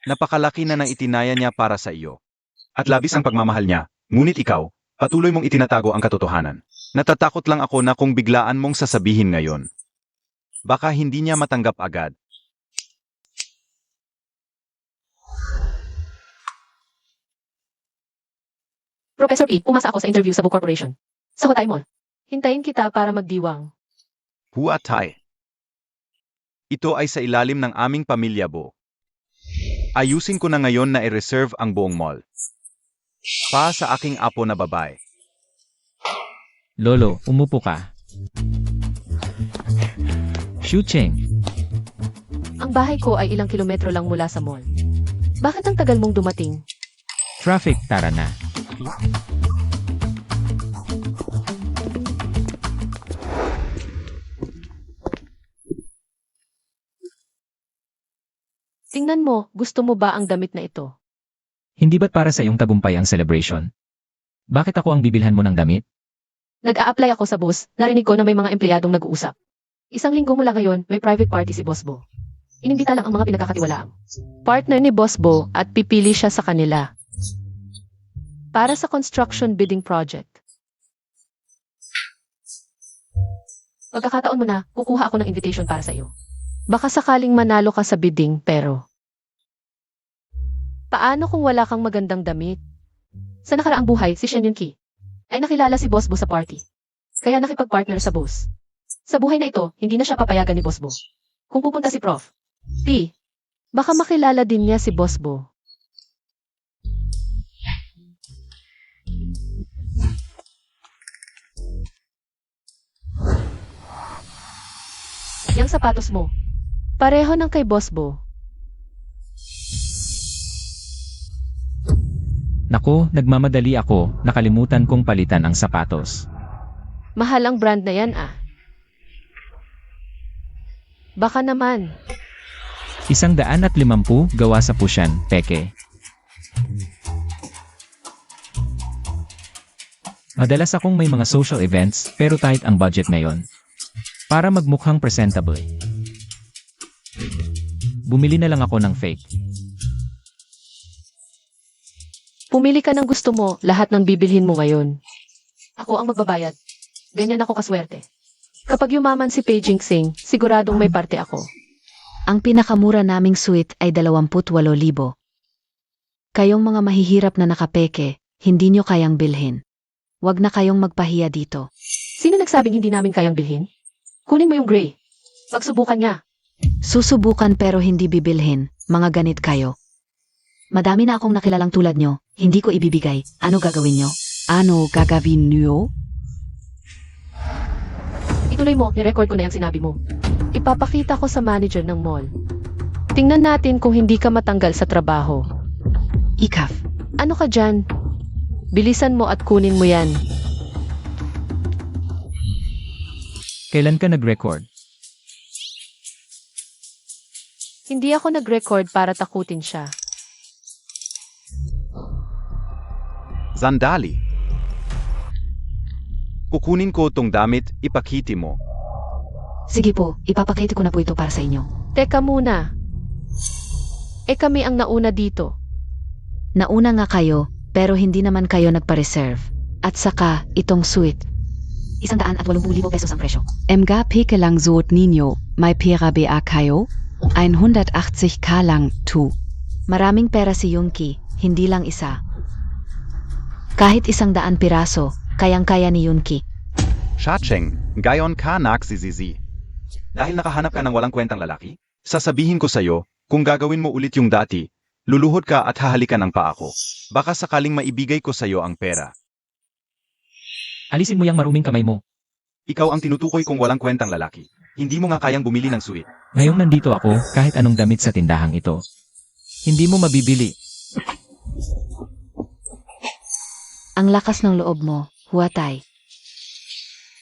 Napakalaki na ng itinaya niya para sa iyo. At labis ang pagmamahal niya, ngunit ikaw, patuloy mong itinatago ang katotohanan. Natatakot lang ako na kung biglaan mong sasabihin ngayon. Baka hindi niya matanggap agad. Professor P, umasa ako sa interview sa Bo Corporation. Sa Hotay Mall. Hintayin kita para magdiwang. Huatay. Ito ay sa ilalim ng aming pamilya, Bo. Ayusin ko na ngayon na i-reserve ang buong mall. Pa sa aking apo na babae. Lolo, umupo ka. Shu Cheng, Ang bahay ko ay ilang kilometro lang mula sa mall. Bakit ang tagal mong dumating? traffic, tara na. Tingnan mo, gusto mo ba ang damit na ito? Hindi ba't para sa iyong tagumpay ang celebration? Bakit ako ang bibilhan mo ng damit? Nag-a-apply ako sa boss, narinig ko na may mga empleyadong nag-uusap. Isang linggo mula ngayon, may private party si Boss Bo. Inimbita lang ang mga pinagkakatiwalaang partner ni Boss Bo at pipili siya sa kanila. Para sa construction bidding project. Pagkakataon mo na, kukuha ako ng invitation para sa iyo. Baka sakaling manalo ka sa bidding pero... Paano kung wala kang magandang damit? Sa nakaraang buhay, si Shen Yunki ay nakilala si Boss Bo sa party. Kaya nakipag-partner sa boss. Sa buhay na ito, hindi na siya papayagan ni Boss Bo. Kung pupunta si Prof. P, baka makilala din niya si Boss Bo. Yang sapatos mo, pareho ng kay Boss Bo. Naku, nagmamadali ako, nakalimutan kong palitan ang sapatos. Mahal ang brand na yan ah. Baka naman. 150 gawa sa pusyan, peke. Madalas akong may mga social events, pero tight ang budget ngayon. Para magmukhang presentable. Bumili na lang ako ng fake. Pumili ka ng gusto mo, lahat ng bibilhin mo ngayon. Ako ang magbabayad. Ganyan ako kaswerte. Kapag yumaman si Pei Jingxing, siguradong may parte ako. Ang pinakamura naming suite ay 28,000. Kayong mga mahihirap na nakapeke, hindi nyo kayang bilhin. Huwag na kayong magpahiya dito. Sino nagsabing hindi namin kayang bilhin? Kunin mo yung gray. Pagsubukan nga. Susubukan pero hindi bibilhin, mga ganit kayo. Madami na akong nakilalang tulad nyo, hindi ko ibibigay. Ano gagawin nyo? Ano gagawin nyo? Ituloy mo, nirecord ko na yung sinabi mo. Ipapakita ko sa manager ng mall. Tingnan natin kung hindi ka matanggal sa trabaho. Ikaf. Ano ka dyan? Bilisan mo at kunin mo yan. Kailan ka nag-record? Hindi ako nag-record para takutin siya. Sandali. Kukunin ko tong damit, ipakiti mo. Sige po, ipapakita ko na po ito para sa inyo. Teka muna. Kami ang nauna dito. Nauna nga kayo, pero hindi naman kayo nagpa-reserve. At saka, itong suite. 180,000 pesos ang presyo. Mga peke lang suot ninyo, may pera ba kayo? 180k lang, tu. Maraming pera si Yunki, hindi lang isa. Kahit 100 piraso, kayang-kaya ni Yunki. Shacheng, gayon ka nagsisizi. Dahil nakahanap ka ng walang kwentang lalaki, sasabihin ko sa'yo, kung gagawin mo ulit yung dati, luluhod ka at hahalikan ng paa ko. Baka sakaling maibigay ko sa'yo ang pera. Alisin mo yung maruming kamay mo. Ikaw ang tinutukoy kong walang kwentang lalaki. Hindi mo nga kayang bumili ng suite. Ngayong nandito ako, kahit anong damit sa tindahang ito. Hindi mo mabibili. Ang lakas ng loob mo, huwatay.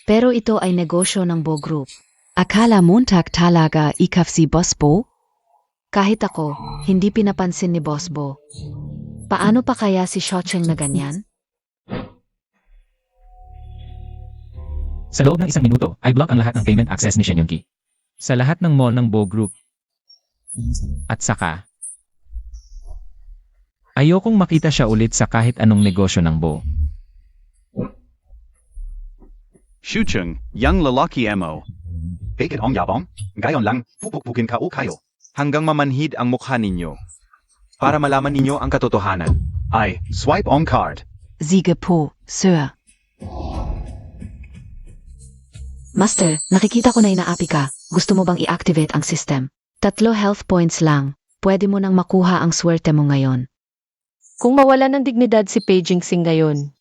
Pero ito ay negosyo ng Bo Group. Akala Montag talaga ikaf si Boss Bo? Kahit ako, hindi pinapansin ni Boss Bo. Paano pa kaya si Shocheng na ganyan? Sa loob ng 1 minuto, ay block ang lahat ng payment access ni Shen Yunki. Sa lahat ng mall ng Bo Group. At saka, ayokong makita siya ulit sa kahit anong negosyo ng Bo. Shucheng, yang lalaki mo. Bakit ang yabang? Gayon lang, pupukpukin ka o kayo. Hanggang mamanhid ang mukha ninyo. Para malaman ninyo ang katotohanan. Ay, swipe on card. Sige po, sir. Master, nakikita ko na inaapi ka. Gusto mo bang i-activate ang system? 3 health points lang. Pwede mo nang makuha ang swerte mo ngayon. Kung mawala ng dignidad si Pei Jingxing ngayon,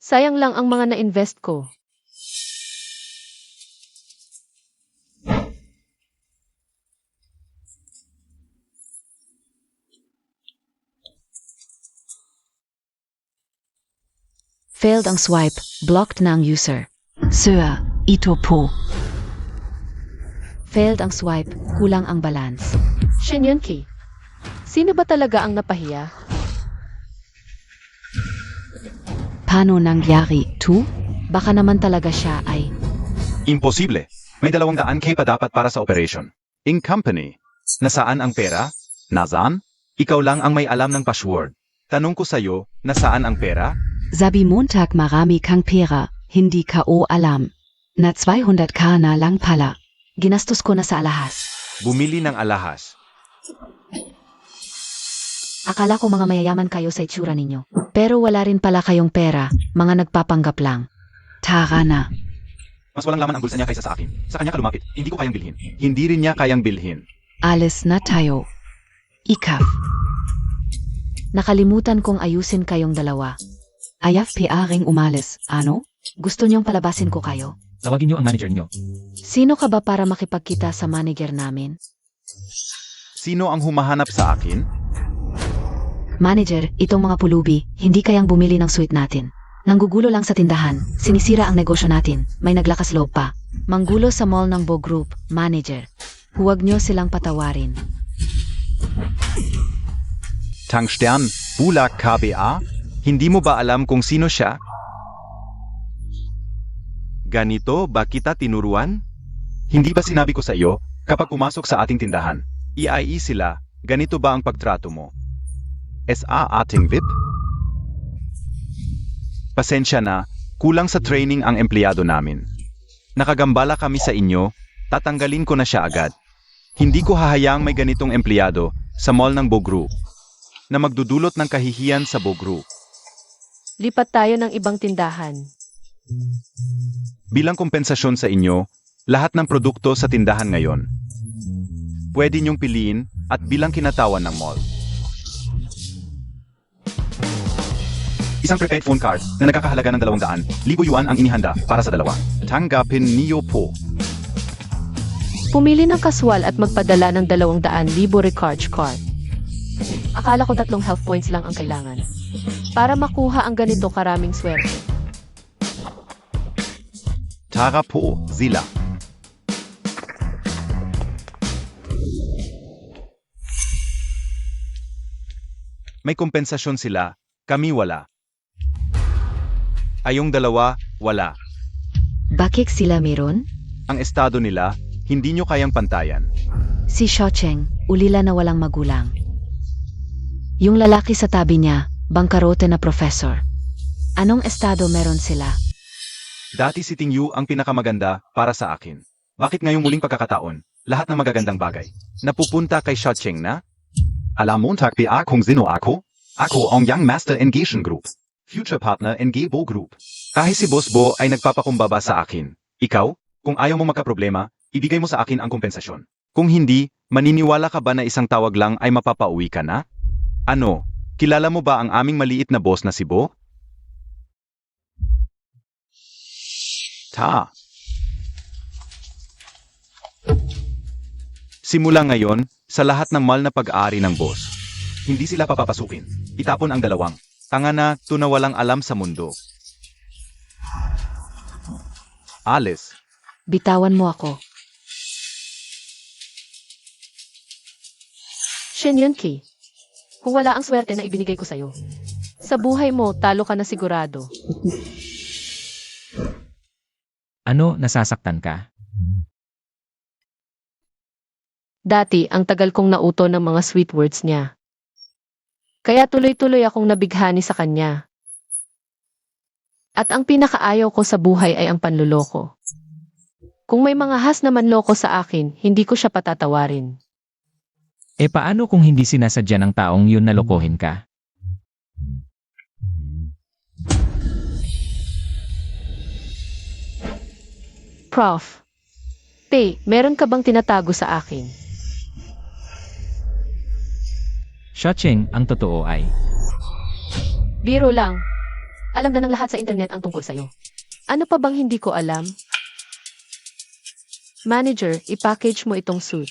sayang lang ang mga na-invest ko. Failed ang swipe, blocked na ang user. Sir, ito po. Failed ang swipe, kulang ang balance. Shen Yunki, sino ba talaga ang napahiya? Paano nangyari, tu? Baka naman talaga siya ay... Imposible. May 200k pa dapat para sa operation. In company. Nasaan ang pera? Nasaan? Ikaw lang ang may alam ng password. Tanong ko sa'yo, nasaan ang pera? Sabi Montag marami kang pera, hindi ka o alam. Na 200k na lang pala. Ginastos ko na sa alahas. Bumili ng alahas. Akala ko mga mayayaman kayo sa itsura ninyo. Pero wala rin pala kayong pera, mga nagpapanggap lang. Tara na. Mas walang laman ang bulsa niya kaysa sa akin. Sa kanya ka lumapit. Hindi ko kayang bilhin. Hindi rin niya kayang bilhin. Alis na tayo. Ikaf. Nakalimutan kong ayusin kayong dalawa. Ayaf piaring umalis. Ano? Gusto niyong palabasin ko kayo? Tawagin niyo ang manager niyo. Sino ka ba para makipagkita sa manager namin? Sino ang humahanap sa akin? Manager, itong mga pulubi, hindi kayang bumili ng suite natin. Nanggugulo lang sa tindahan, sinisira ang negosyo natin, may naglakas loob pa. Manggulo sa mall ng Bo Group, manager. Huwag niyo silang patawarin. Tangstern, Bulak KBA? Hindi mo ba alam kung sino siya? Ganito ba kita tinuruan? Hindi ba sinabi ko sa iyo, kapag pumasok sa ating tindahan, EIE sila, ganito ba ang pagtrato mo? SA ating VIP? Pasensya na, kulang sa training ang empleyado namin. Nakagambala kami sa inyo, tatanggalin ko na siya agad. Hindi ko hahayaang may ganitong empleyado sa mall ng Bo Group na magdudulot ng kahihiyan sa Bo Group. Lipat tayo ng ibang tindahan. Bilang kompensasyon sa inyo, lahat ng produkto sa tindahan ngayon, pwede niyong piliin at bilang kinatawan ng mall. Isang prepaid phone card na nagkakahalaga ng 200,000 yuan ang inihanda para sa dalawa. Tanggapin niyo po. Pumili ng kaswal at magpadala ng 200,000 recharge card. Akala ko 3 health points lang ang kailangan. Para makuha ang ganito karaming swerte. Tara po, sila. May kompensasyon sila, kami wala. Ayong dalawa, wala. Bakit sila meron? Ang estado nila, hindi nyo kayang pantayan. Si Xiaocheng, ulila na walang magulang. Yung lalaki sa tabi niya, bangkarote na professor. Anong estado meron sila? Dati si Ting Yu ang pinakamaganda para sa akin. Bakit ngayong muling pagkakataon, lahat ng magagandang bagay? Napupunta kay Xiaocheng na? Alam Montag PA kung sino ako? Ako ang Young Master Engagement Group. Future Partner NG Bo Group. Kahit si Boss Bo ay nagpapakumbaba sa akin. Ikaw, kung ayaw mo magkaproblema, ibigay mo sa akin ang kompensasyon. Kung hindi, maniniwala ka ba na isang tawag lang ay mapapauwi ka na? Ano, kilala mo ba ang aming maliit na boss na si Bo? Ta. Simula ngayon, sa lahat ng mall na pag-aari ng boss. Hindi sila papapasukin. Itapon ang dalawang. Tanga na, tuna walang alam sa mundo. Alice, Bitawan mo ako. Shin Yunki, kung wala ang swerte na ibinigay ko sa'yo, sa buhay mo, talo ka na sigurado. Ano, nasasaktan ka? Dati, ang tagal kong nauto ng mga sweet words niya. Kaya tuloy-tuloy akong nabighani sa kanya. At ang pinakaayaw ko sa buhay ay ang panluloko. Kung may mga has na manloko sa akin, hindi ko siya patatawarin. E paano kung hindi sinasadya ng taong yun na lokohin ka? Prof. Tay, meron ka bang tinatago sa akin? Xiaocheng, ang totoo ay, Biro lang. Alam na ng lahat sa internet ang tungkol sa'yo. Ano pa bang hindi ko alam? Manager, i-package mo itong suit.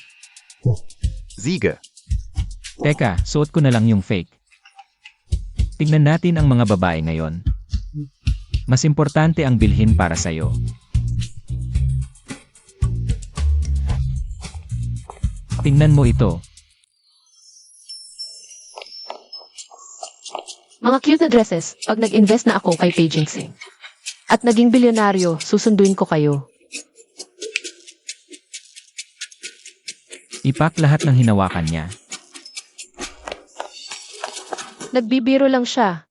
Ziga. teka, suot ko na lang yung fake. Tignan natin ang mga babae ngayon. Mas importante ang bilhin para sa'yo. Tingnan mo ito. Mga cute na dresses, pag nag-invest na ako kay Beijing Sing. At naging bilyonaryo, susunduin ko kayo. Ipak lahat ng hinawakan niya. Nagbibiro lang siya.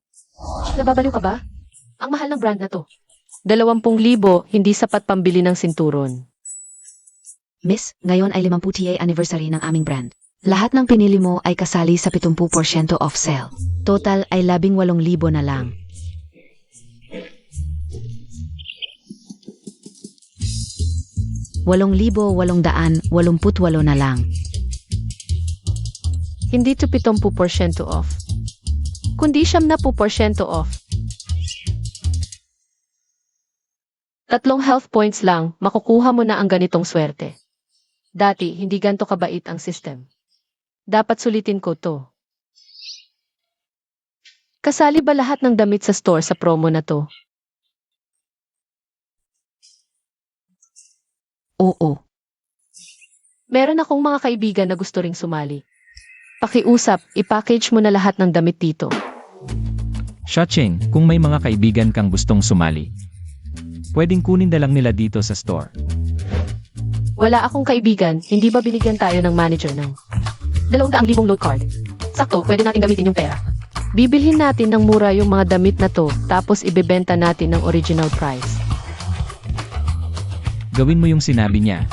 Nababaliw ka ba? Ang mahal ng brand na to. 20,000 hindi sapat pambili ng sinturon. Miss, ngayon ay 50th anniversary ng aming brand. Lahat ng pinili mo ay kasali sa 70% off sale. Total ay 18,000 na lang. $8,888 na lang. Hindi to 70% off. Kundi 70% off. 3 health points lang, makukuha mo na ang ganitong swerte. Dati, hindi ganto kabait ang system. Dapat sulitin ko to. Kasali ba lahat ng damit sa store sa promo na to? Oo. Meron akong mga kaibigan na gusto ring sumali. Pakiusap, i-package mo na lahat ng damit dito. Shacheng, kung may mga kaibigan kang gustong sumali, pwedeng kunin na lang nila dito sa store. Wala akong kaibigan, hindi ba binigyan tayo ng manager ng 200,000 load card? Sakto, pwede natin gamitin yung pera. Bibilhin natin ng mura yung mga damit na to, tapos ibebenta natin ng original price. Gawin mo yung sinabi niya.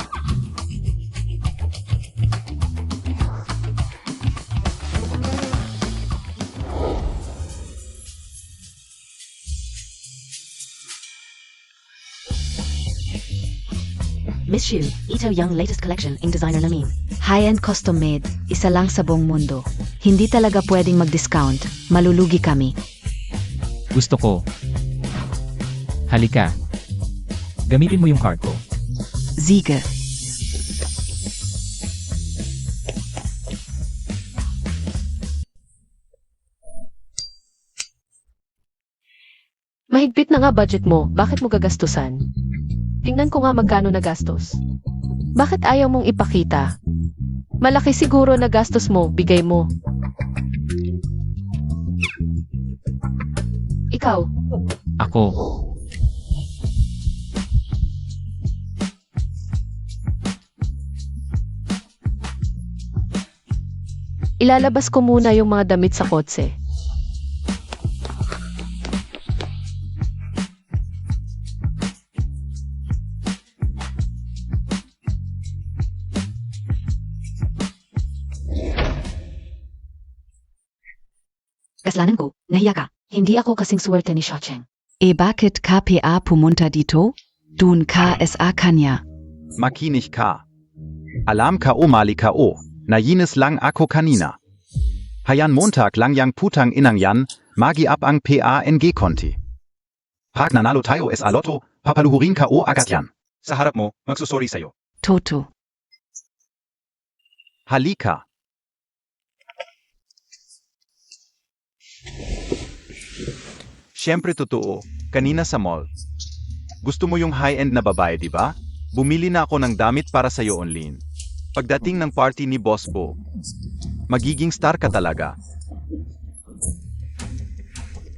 Miss Shu, ito yung latest collection in designer namin. High-end custom made, isa lang sa buong mundo. Hindi talaga pwedeng mag-discount, malulugi kami. Gusto ko. Halika. Gamitin mo yung card ko. Siege. Mahigpit na nga budget mo, bakit mo gagastusan? Tingnan ko nga magkano nagastos. Bakit ayaw mong ipakita? Malaki siguro na gastos mo, bigay mo. Ikaw, Ako. ilalabas ko muna yung mga damit sa kotse. Kasalanan ko, nahiya ka. Hindi ako kasing swerte ni Shacheng. E bakit KPA pumunta dito? Dun KSA kanya. Makinig ka. Alam ka o mali ka o, nayinis lang ako kanina. Hayan Montag lang yang putang inang yan, magi-up ang PANG konti. Pag nanalo tayo sa loto, papaluhurin ka o agad yan. Sa harap mo, magsusori sa'yo. Toto. Halika. Siyempre totoo, kanina sa mall. Gusto mo yung high-end na babae, di ba? Bumili na ako ng damit para sa'yo online. Pagdating ng party ni Boss Bo, magiging star ka talaga.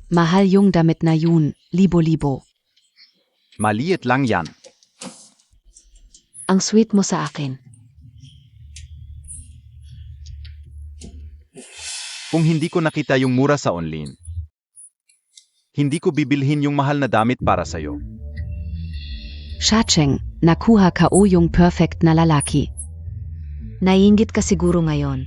Mahal yung damit na yun, libo-libo. Maliit lang yan. Ang sweet mo sa akin. Kung hindi ko nakita yung mura sa online, hindi ko bibilhin yung mahal na damit para sa'yo. Shacheng, nakuha ka o yung perfect na lalaki. Naiinggit ka siguro ngayon.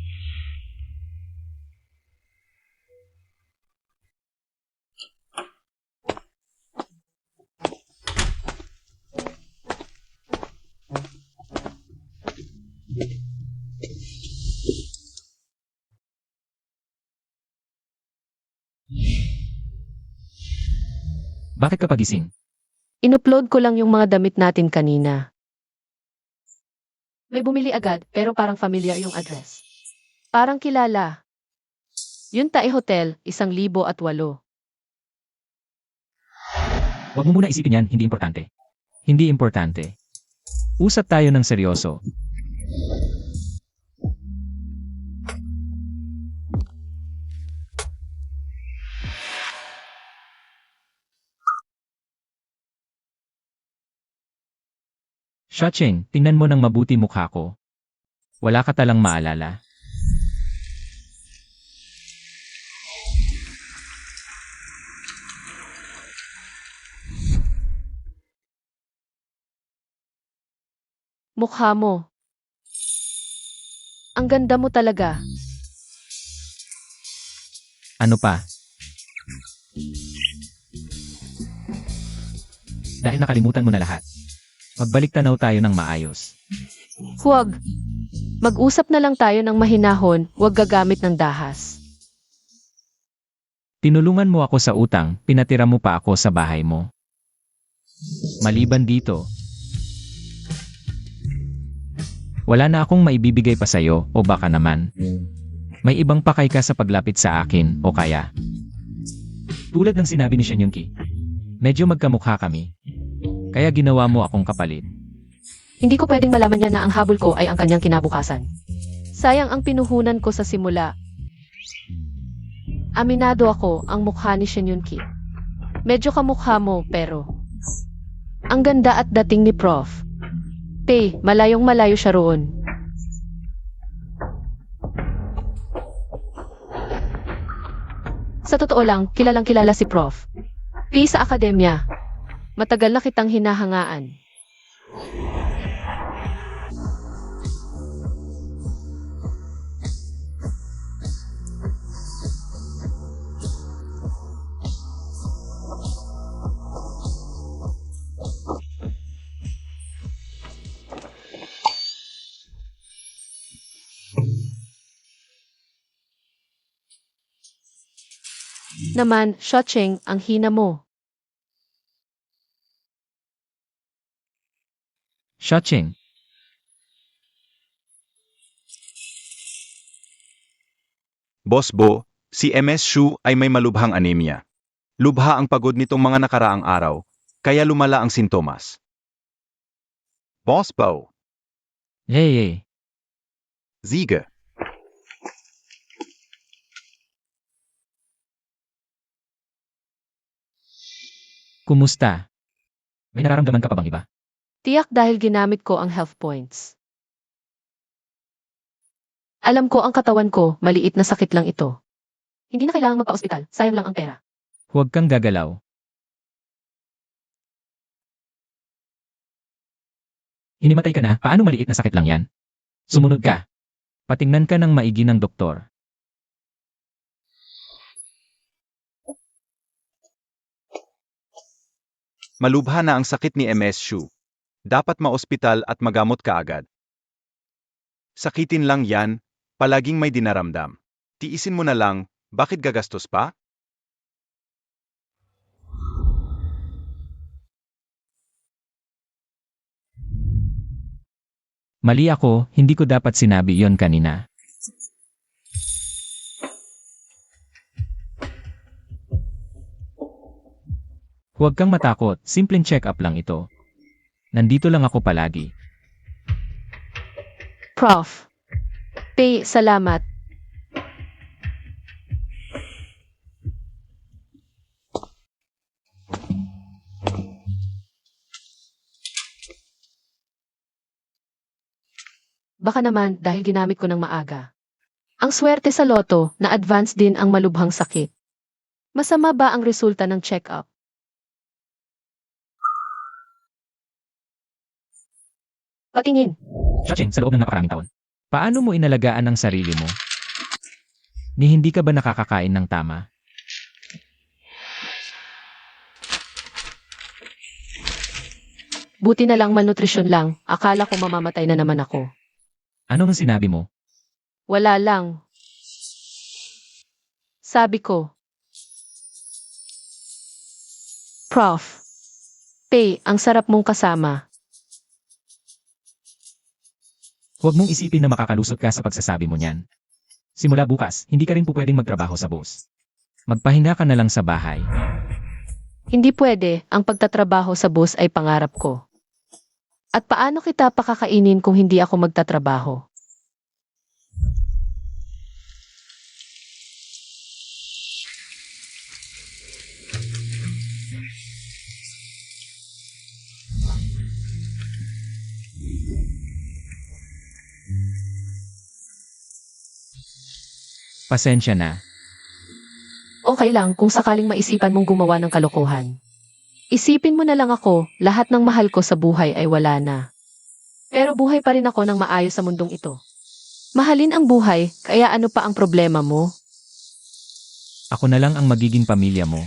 Bakit ka pagising? Inupload ko lang yung mga damit natin kanina. May bumili agad, pero parang familiar yung address. Parang kilala. Yun Tae Hotel, 1,008. Huwag mo muna isipin yan, hindi importante. Hindi importante. Usap tayo ng seryoso. Shacheng, tingnan mo ng mabuti mukha ko. Wala ka talang maalala. Mukha mo, Ang ganda mo talaga. Ano pa? Dahil nakalimutan mo na lahat. Magbalik tanaw tayo ng maayos. Huwag. Mag-usap na lang tayo ng mahinahon, huwag gagamit ng dahas. Tinulungan mo ako sa utang, pinatira mo pa ako sa bahay mo. Maliban dito, wala na akong maibibigay pa sa'yo o baka naman. May ibang pakay ka sa paglapit sa akin o kaya. Tulad ng sinabi ni Shen Yunki, medyo magkamukha kami. Kaya ginawa mo akong kapalit. Hindi ko pwedeng malaman niya na ang habol ko ay ang kanyang kinabukasan. Sayang ang pinuhunan ko sa simula. Aminado ako ang mukha ni Shen Yunki. Medyo kamukha mo pero ang ganda at dating ni Prof. Pei, malayong malayo siya roon. Sa totoo lang, kilalang kilala si Prof. Pei sa akademya. Matagal na kitang hinahangaan. Naman, Shocheng, ang hina mo. Shaching, Boss Bo, si MS Shu ay may malubhang anemia. Lubha ang pagod nitong mga nakaraang araw, kaya lumala ang sintomas. Boss Bo, hey. Ziga, Kumusta? May nararamdaman ka pa bang iba? Tiyak dahil ginamit ko ang health points. Alam ko ang katawan ko, maliit na sakit lang ito. Hindi na kailangang magpa-ospital, sayang lang ang pera. Huwag kang gagalaw. Hinimatay ka na, paano maliit na sakit lang yan? Sumunod ka. Patingnan ka ng maigi ng doktor. malubha na ang sakit ni MS Shu. Dapat maospital at magamot kaagad. Sakitin lang yan, palaging may dinaramdam. Tiisin mo na lang, bakit gagastos pa? Mali ako, hindi ko dapat sinabi yon kanina. Huwag kang matakot, simpleng check-up lang ito. Nandito lang ako palagi. Prof. Pei, salamat. Baka naman dahil ginamit ko ng maaga. Ang swerte sa loto na advance din ang malubhang sakit. Masama ba ang resulta ng check-up? Patingin. Shaching, sa loob ng napakaraming taon. Paano mo inalagaan ang sarili mo? Ni hindi ka ba nakakakain ng tama? Buti na lang malnutrisyon lang. Akala ko mamamatay na naman ako. Ano ang sinabi mo? Wala lang. Sabi ko. Prof. Pei, ang sarap mong kasama. Huwag mong isipin na makakalusot ka sa pagsasabi mo niyan. Simula bukas, hindi ka rin po pwedeng magtrabaho sa boss. Magpahinga ka na lang sa bahay. Hindi pwede, ang pagtatrabaho sa boss ay pangarap ko. At paano kita pakakainin kung hindi ako magtatrabaho? Pasensya na. Okay lang kung sakaling maisipan mong gumawa ng kalokohan. Isipin mo na lang ako, lahat ng mahal ko sa buhay ay wala na. Pero buhay pa rin ako ng maayos sa mundong ito. Mahalin ang buhay, kaya ano pa ang problema mo? Ako na lang ang magiging pamilya mo.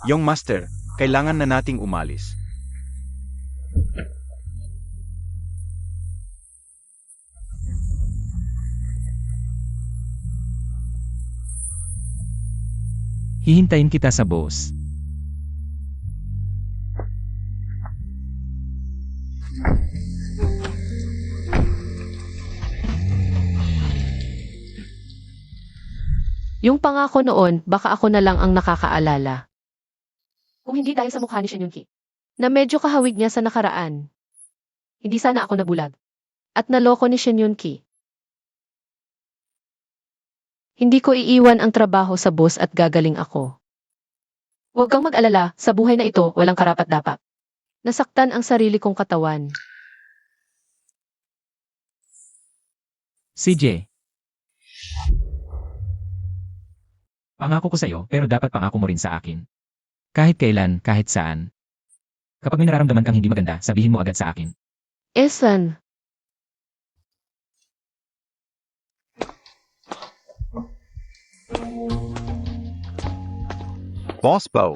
Yung master, kailangan na nating umalis. Hihintayin kita sa boss. Yung pangako noon, baka ako na lang ang nakakaalala. Kung hindi dahil sa mukha ni Shen Yunki, na medyo kahawig niya sa nakaraan. Hindi sana ako nabulag. At naloko ni Shen Yunki. Hindi ko iiwan ang trabaho sa boss at gagaling ako. Huwag kang mag-alala, sa buhay na ito, walang karapat-dapat. Nasaktan ang sarili kong katawan. CJ. Pangako ko sa'yo, pero dapat pangako mo rin sa akin. Kahit kailan, kahit saan. Kapag may nararamdaman kang hindi maganda, sabihin mo agad sa akin. Esan, Boss Bo,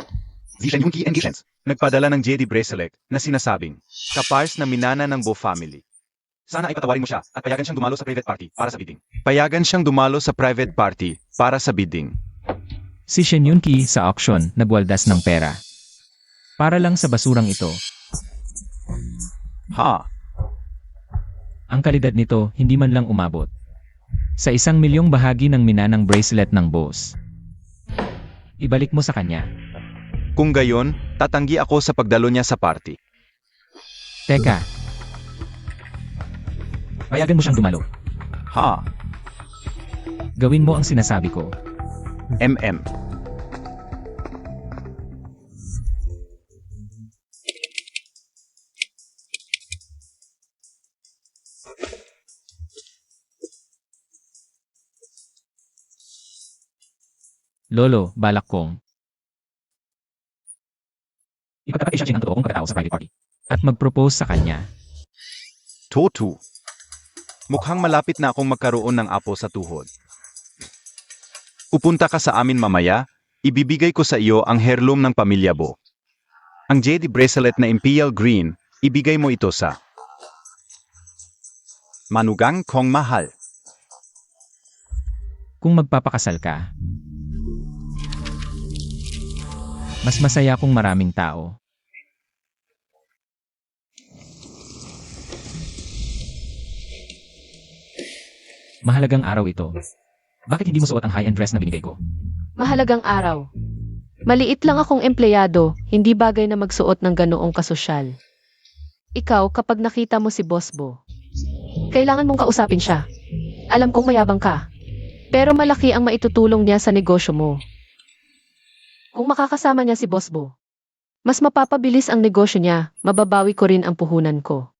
Zishan Yunki and Gishens, nagpadala ng JD bracelet na sinasabing, kapars na minana ng Bo family. Sana ay patawarin mo siya at payagan siyang dumalo sa private party para sa bidding. Payagan siyang dumalo sa private party para sa bidding. Si Shen Yunki sa auction nagwaldas ng pera. Para lang sa basurang ito. Ha? Ang kalidad nito hindi man lang umabot. Sa 1,000,000 bahagi ng minanang bracelet ng boss. Ibalik mo sa kanya. Kung gayon, tatanggi ako sa pagdalo niya sa party. Teka. Payagan mo siyang dumalo. Ha? Gawin mo ang sinasabi ko. MM. Lolo, balak kong ipagkakait siya ng totoong pagkatao sa private party. At mag-propose sa kanya. Totu. Mukhang malapit na akong magkaroon ng apo sa tuhod. Pupunta ka sa amin mamaya, ibibigay ko sa iyo ang heirloom ng pamilya Bo. Ang JD bracelet na Imperial Green, ibigay mo ito sa Manugang kong mahal. Kung magpapakasal ka, mas masaya kung maraming tao. Mahalagang araw ito. Bakit hindi mo suot ang high-end dress na binigay ko? mahalagang araw. Maliit lang akong empleyado, hindi bagay na magsuot ng ganoong kasosyal. Ikaw, kapag nakita mo si Boss Bo, kailangan mong kausapin siya. Alam kong mayabang ka, pero malaki ang maitutulong niya sa negosyo mo. Kung makakasama niya si Boss Bo, mas mapapabilis ang negosyo niya, mababawi ko rin ang puhunan ko.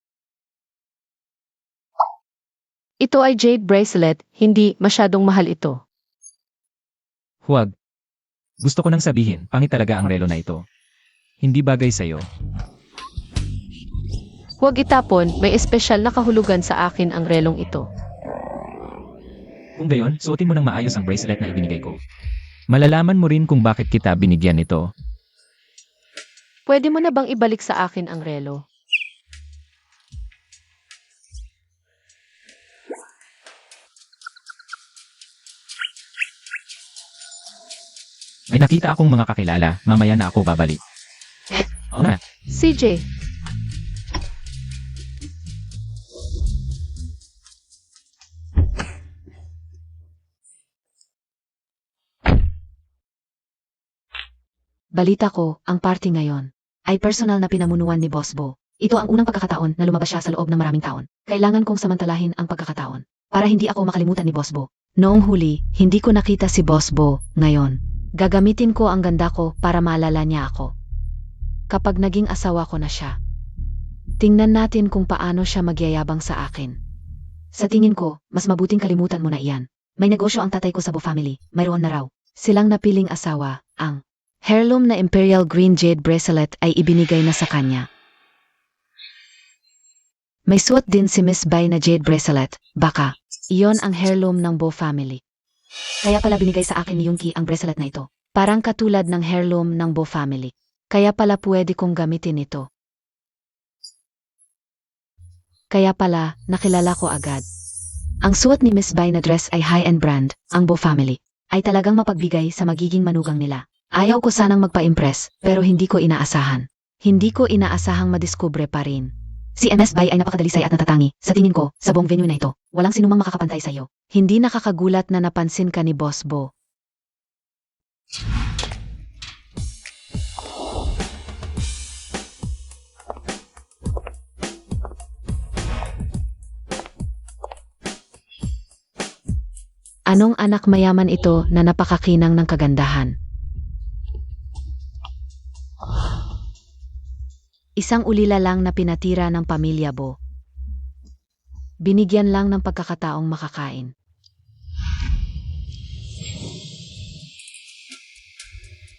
Ito ay jade bracelet, hindi masyadong mahal ito. Huwag. Gusto ko nang sabihin, pangit talaga ang relo na ito. Hindi bagay sa'yo. Huwag itapon, may espesyal na kahulugan sa akin ang relong ito. Kung gayon, suotin mo ng maayos ang bracelet na ibinigay ko. Malalaman mo rin kung bakit kita binigyan nito. Pwede mo na bang ibalik sa akin ang relo? May nakita akong mga kakilala, mamaya na ako babalik. Oo na. CJ, Balita ko, ang party ngayon ay personal na pinamunuan ni Boss Bo. Ito ang unang pagkakataon na lumabas siya sa loob ng maraming taon. Kailangan kong samantalahin ang pagkakataon para hindi ako makalimutan ni Boss Bo. Noong huli, hindi ko nakita si Boss Bo. Ngayon, gagamitin ko ang ganda ko para maalala niya ako. Kapag naging asawa ko na siya, tingnan natin kung paano siya magyayabang sa akin. Sa tingin ko, mas mabuting kalimutan mo na iyan. May negosyo ang tatay ko sa Bo family, mayroon na raw silang napiling asawa, ang Heirloom na Imperial Green Jade Bracelet ay ibinigay na sa kanya. May suot din si Miss Bai na jade bracelet. Baka, iyon ang heirloom ng Bo family. Kaya pala binigay sa akin ni Yunki ang bracelet na ito. Parang katulad ng heirloom ng Bo family. Kaya pala pwede kong gamitin ito. Kaya pala, nakilala ko agad. Ang suot ni Miss Bai na dress ay high-end brand, ang Bo family, ay talagang mapagbigay sa magiging manugang nila. Ayaw ko sanang magpa-impress, pero hindi ko inaasahan. Hindi ko inaasahang madiskubre pa rin. Si MS Bai ay napakadalisay at natatangi. Sa tingin ko, sa buong venue na ito, walang sinumang makakapantay sa iyo. Hindi nakakagulat na napansin ka ni Boss Bo. Anong anak mayaman ito na napakakinang ng kagandahan? Isang ulila lang na pinatira ng pamilya Bo. Binigyan lang ng pagkakataong makakain.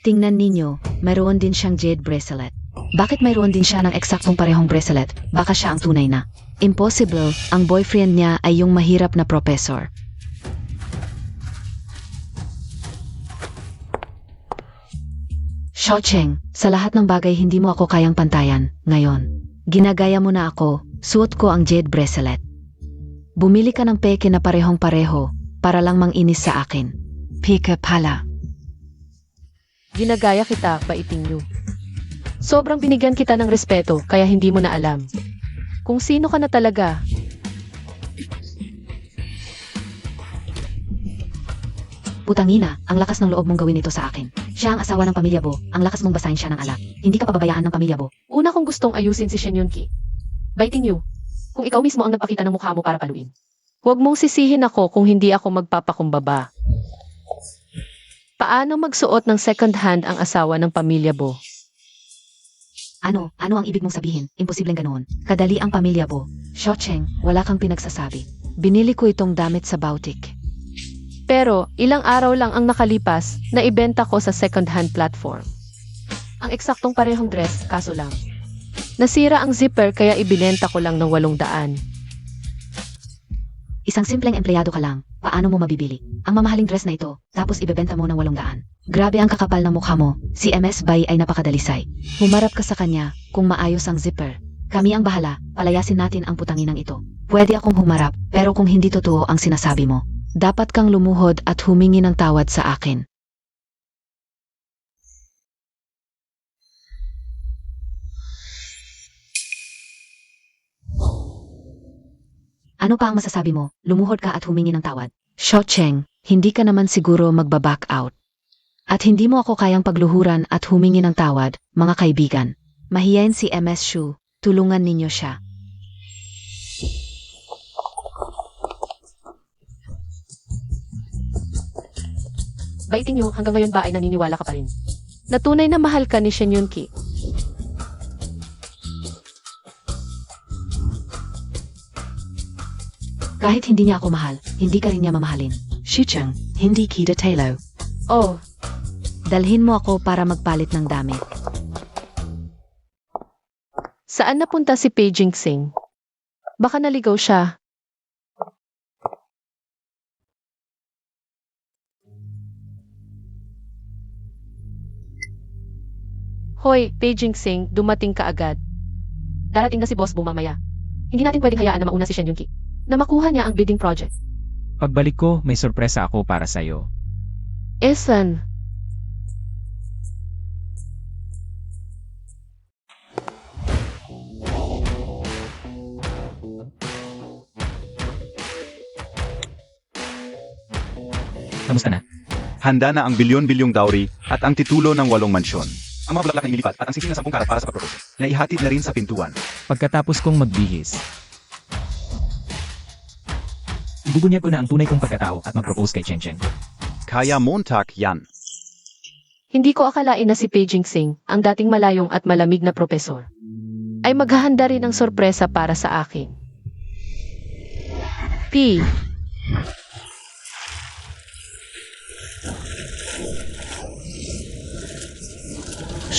Tingnan ninyo, mayroon din siyang jade bracelet. Bakit mayroon din siya ng eksaktong parehong bracelet? Baka siya ang tunay na. Impossible, ang boyfriend niya ay yung mahirap na professor. Xiaocheng, sa lahat ng bagay hindi mo ako kayang pantayan, ngayon. Ginagaya mo na ako, suot ko ang jade bracelet. Bumili ka ng peke na parehong-pareho, para lang manginis sa akin. Peke pala. Ginagaya kita, Baiting Yu. Sobrang binigyan kita ng respeto, kaya hindi mo na alam. Kung sino ka na talaga. Putangina, ang lakas ng loob mong gawin ito sa akin. Siya ang asawa ng pamilya Bo, ang lakas mong basahin siya ng alak. Hindi ka pababayaan ng pamilya Bo. Una kong gustong ayusin si Shen Yunki. Baiting Yu, kung ikaw mismo ang nagpakita ng mukha mo para paluin. Huwag mong sisihin ako kung hindi ako magpapakumbaba. Paano magsuot ng second hand ang asawa ng pamilya Bo? Ano ang ibig mong sabihin? Imposibleng ganoon. Kadali ang pamilya Bo. Xiaocheng, wala kang pinagsasabi. Binili ko itong damit sa boutique. Pero, ilang araw lang ang nakalipas na ibenta ko sa second-hand platform. Ang eksaktong parehong dress, kaso lang. Nasira ang zipper kaya ibinenta ko lang ng 800. Isang simpleng empleyado ka lang, paano mo mabibili? Ang mamahaling dress na ito, tapos ibebenta mo ng 800. Grabe ang kakapal ng mukha mo, si MS Bai ay napakadalisay. Humarap ka sa kanya kung maayos ang zipper. Kami ang bahala, palayasin natin ang putanginang ito. Pwede akong humarap, pero kung hindi totoo ang sinasabi mo, dapat kang lumuhod at humingi ng tawad sa akin. Ano pa ang masasabi mo? Lumuhod ka at humingi ng tawad. Xiaocheng, hindi ka naman siguro magbaback out. At hindi mo ako kayang pagluhuran at humingi ng tawad, mga kaibigan. Mahiyain si MS Shu, tulungan ninyo siya. Baiting Yu, hanggang ngayon ba ay naniniwala ka pa rin? Natunay na mahal ka ni Shen Yunki. Kahit hindi niya ako mahal, hindi ka rin niya mamahalin. Shicheng, hindi kita talo. Oh, Dalhin mo ako para magpalit ng damit. saan napunta si Pei Jinxing? Baka naligaw siya. Hoy, Pei Jinxing, dumating ka agad. Darating na si Boss Bo mamaya. Hindi natin pwedeng hayaan na mauna si Shen Yunki. Na makuha niya ang bidding project. Pagbalik ko, may sorpresa ako para sa'yo. Esan, Kamusta na? Handa na ang bilyon-bilyong dowry at ang titulo ng 8 mansyon. Ang mga bulaklak na inilipat at ang sisig na 10 karat para sa pagpropose. Naihatid na rin sa pintuan. Pagkatapos kong magbihis, ibubunyag ko na ang tunay kong pagkatao at mag-propose kay Cheng Cheng. Kaya Montag yan. hindi ko akalain na si Pei Jinxing, ang dating malayong at malamig na propesor, ay maghahanda rin ng sorpresa para sa akin. P.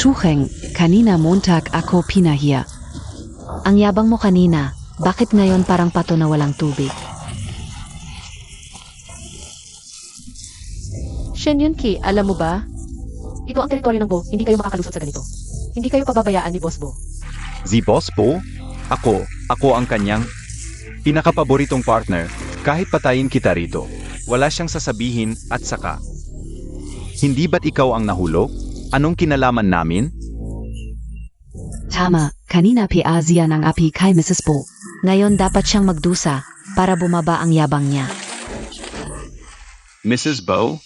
Shucheng, kanina Montag ako pinahiya. Ang yabang mo kanina, bakit ngayon parang pato na walang tubig? Shen Yunki, alam mo ba? Ito ang teritoryo ng Bo, hindi kayo makakalusot sa ganito. Hindi kayo pababayaan ni Boss Bo. Si Boss Bo? Ako ang kanyang pinakapaboritong partner, kahit patayin kita rito. Wala siyang sasabihin at saka. Hindi ba't ikaw ang nahulog? Anong kinalaman namin? Tama, kanina piazia ng api kay Mrs. Bo. Ngayon dapat siyang magdusa para bumaba ang yabang niya. Mrs. Bo?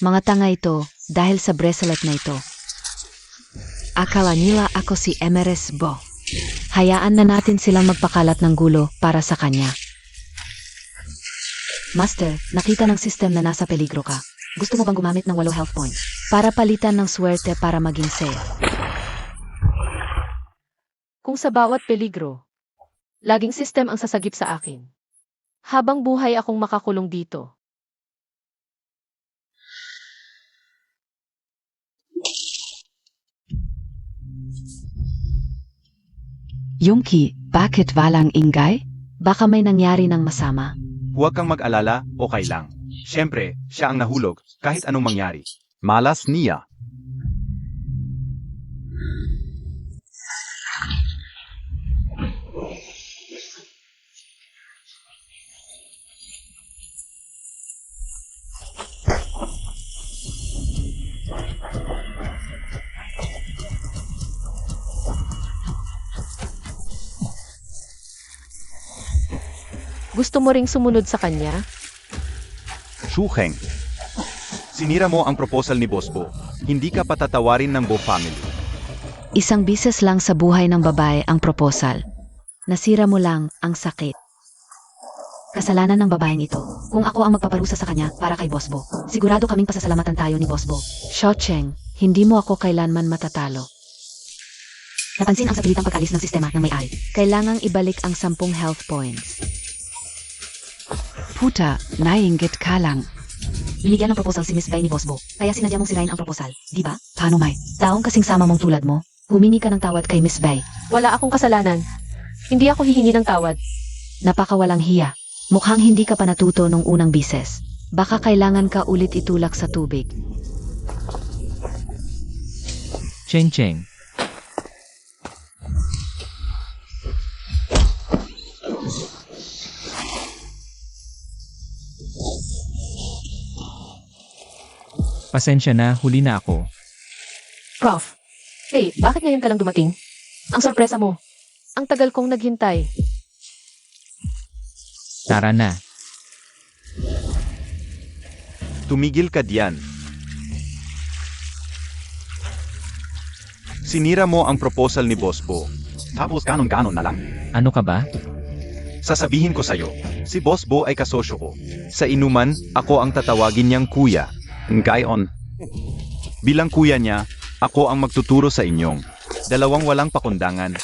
Mga tanga ito dahil sa bracelet na ito. Akala nila ako si Emeres Bo. Hayaan na natin silang magpakalat ng gulo para sa kanya. Master, nakita ng system na nasa peligro ka. Gusto mo bang gumamit ng 8 health points? Para palitan ng swerte para maging safe. Kung sa bawat peligro, laging system ang sasagip sa akin. Habang buhay akong makakulong dito. Yumki, bakit walang ingay? Baka may nangyari ng masama. Huwag kang mag-alala, okay lang. Siyempre, siya ang nahulog, kahit anong mangyari. Malas niya. Gusto mo ring sumunod sa kanya? Shucheng. Sinira mo ang proposal ni Boss Bo. Hindi ka patatawarin ng Bo family. Isang bises lang sa buhay ng babae ang proposal. Nasira mo lang ang sakit. Kasalanan ng babaeng ito. Kung ako ang magpaparusa sa kanya para kay Boss Bo, sigurado kaming pasasalamatan tayo ni Boss Bo. Xiaocheng, hindi mo ako kailanman matatalo. Napansin ang sapilitang pag-alis ng sistema ng may-ari. Kailangang ibalik ang 10 health points. Puta, nainggit ka lang. Binigyan ng proposal si Miss Bai ni Boss Bo, kaya sinadya mong sirain ang proposal, di ba? Paano may? Taong kasing sama mong tulad mo, humingi ka ng tawad kay Miss Bai. Wala akong kasalanan. Hindi ako hihingi ng tawad. Napakawalang hiya. Mukhang hindi ka pa natuto nung unang bises. Baka kailangan ka ulit itulak sa tubig. Cheng Cheng. Pasensya na, huli na ako. Prof. Hey, bakit ngayon ka lang dumating? Ang sorpresa mo. Ang tagal kong naghintay. Tara na. Tumigil ka diyan. Sinira mo ang proposal ni Boss Bo. Tapos ganon-ganon na lang. Ano ka ba? Sasabihin ko sa'yo, si Boss Bo ay kasosyo ko. Sa inuman, ako ang tatawagin niyang kuya. Ngayon. Bilang kuya niya, ako ang magtuturo sa inyong dalawang walang pakundangan.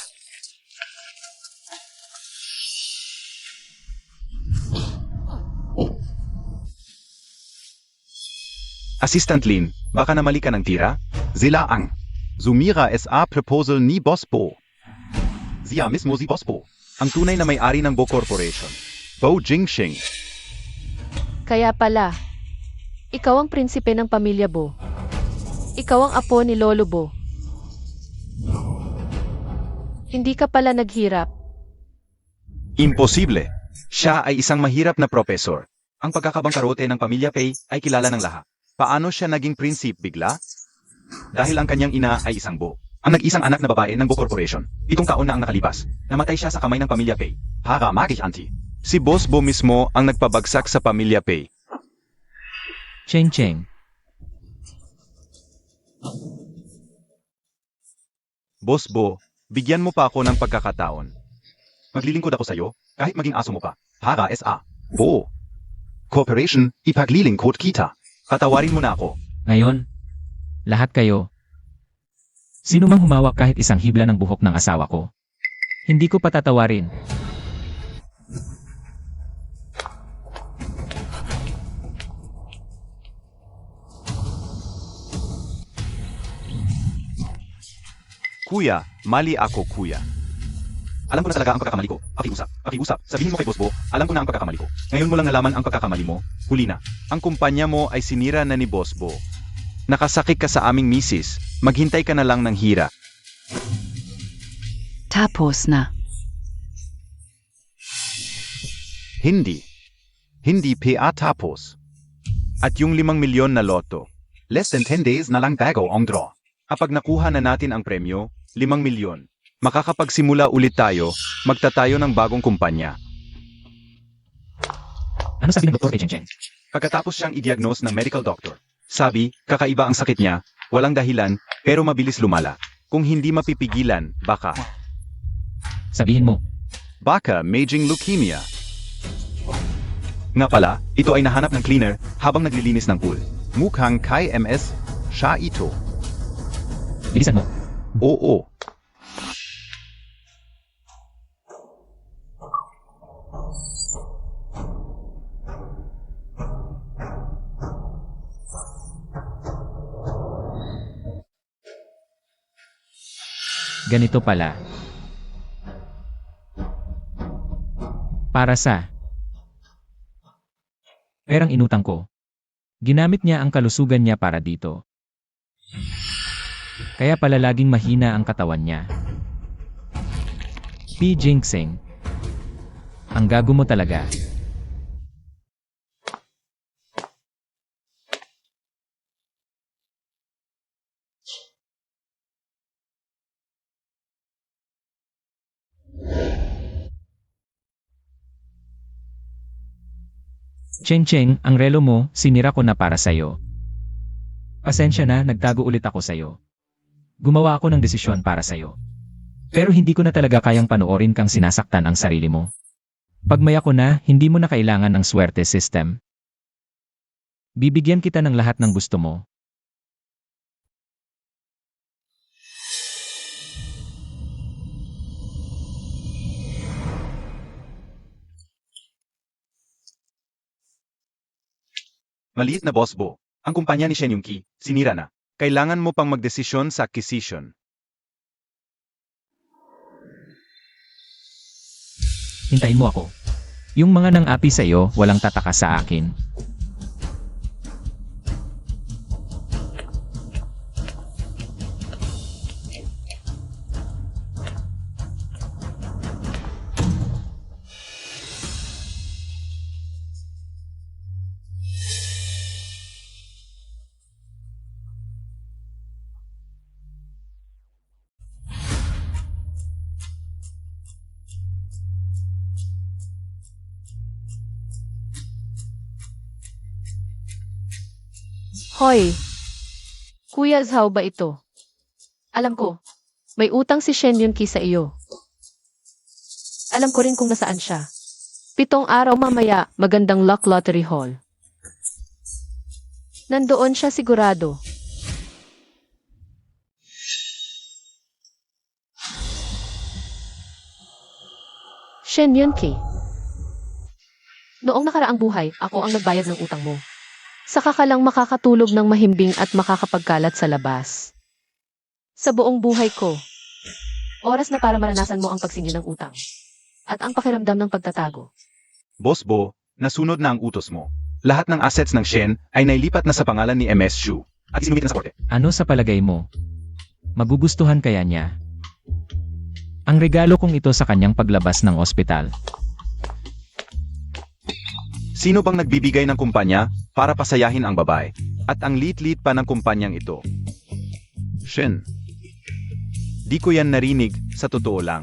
Assistant Lin, baka namali ka ng tira? Sila ang Sumira SA proposal ni Boss Bo. Siya mismo si Boss Bo, ang tunay na may-ari ng Bo Corporation. Bo Jingxing. Kaya pala, ikaw ang prinsipe ng pamilya Bo. Ikaw ang apo ni Lolo Bo. Hindi ka pala naghirap. Imposible. Siya ay isang mahirap na propesor. Ang pagkakabangkarote ng pamilya Pei ay kilala ng lahat. Paano siya naging prinsip bigla? Dahil ang kanyang ina ay isang Bo. Ang nag-isang anak na babae ng Bo Corporation. 7 taon na ang nakalipas. Namatay siya sa kamay ng pamilya Pei. Para anti. Si Boss Bo mismo ang nagpabagsak sa pamilya Pei. Cheng Cheng. Boss Bo, bigyan mo pa ako ng pagkakataon. Maglilingkod ako sa'yo, kahit maging aso mo pa. Para SA. Bo. Corporation, ipaglilingkod kita. Patawarin mo na ako. Ngayon, lahat kayo. Sino mang humawak kahit isang hibla ng buhok ng asawa ko? Hindi ko patatawarin. Kuya, mali ako kuya. Alam ko na talaga ang pagkakamali ko. Pakiusap. Sabihin mo kay Boss Bo, alam ko na ang pagkakamali ko. Ngayon mo lang nalaman ang pagkakamali mo. Huli na. Ang kumpanya mo ay sinira na ni Boss Bo. Nakasakit ka sa aming misis. Maghintay ka na lang ng hira. Tapos na. Hindi. Hindi pa tapos. At yung 5 milyon na loto. Less than 10 days na lang bago ang draw. Kapag nakuha na natin ang premyo, 5 milyon. Makakapagsimula ulit tayo, magtatayo ng bagong kumpanya. Ano sabi ng doktor kay Cheng Cheng? Pagkatapos siyang i-diagnose ng medical doctor, sabi, kakaiba ang sakit niya, walang dahilan, pero mabilis lumala. Kung hindi mapipigilan, baka Sabihin mo, maging leukemia. Nga pala, ito ay nahanap ng cleaner habang naglilinis ng pool. Mukhang kay MS, siya ito. bilisan mo. Oo. Ganito pala. Para sa perang inutang ko. Ginamit niya ang kalusugan niya para dito. Kaya pala laging mahina ang katawan niya. P. Jinxing. Ang gago mo talaga. Cheng Cheng, ang relo mo, sinira ko na para sa'yo. Pasensya na, nagtago ulit ako sa'yo. Gumawa ako ng desisyon para sa'yo. Pero hindi ko na talaga kayang panoorin kang sinasaktan ang sarili mo. Pagmaya ko na, hindi mo na kailangan ng swerte system. Bibigyan kita ng lahat ng gusto mo. Maliit na Boss Bo. Ang kumpanya ni Shen Yongki, sinira na. Kailangan mo pang magdesisyon sa acquisition. Hintayin mo ako. Yung mga nang-api sa'yo, walang tataka sa akin. Hoy! Kuya Zhao ba ito? Alam ko, may utang si Shen Yunki sa iyo. Alam ko rin kung nasaan siya. 7 araw mamaya, magandang luck lottery hall. Nandoon siya sigurado. Shen Yunki. Noong nakaraang buhay, ako ang nagbayad ng utang mo. Saka ka lang makakatulog ng mahimbing at makakapagkalat sa labas. Sa buong buhay ko, oras na para maranasan mo ang pagsingil ng utang. At ang pakiramdam ng pagtatago. Boss Bo, nasunod na ang utos mo. Lahat ng assets ng Shen ay nailipat na sa pangalan ni MS Shu at isinumit na sa korte. Ano sa palagay mo? Magugustuhan kaya niya? Ang regalo kong ito sa kanyang paglabas ng ospital. Sino bang nagbibigay ng kumpanya para pasayahin ang babae? At ang lit-lit pa ng kumpanyang ito? Shen. Di ko yan narinig, sa totoo lang.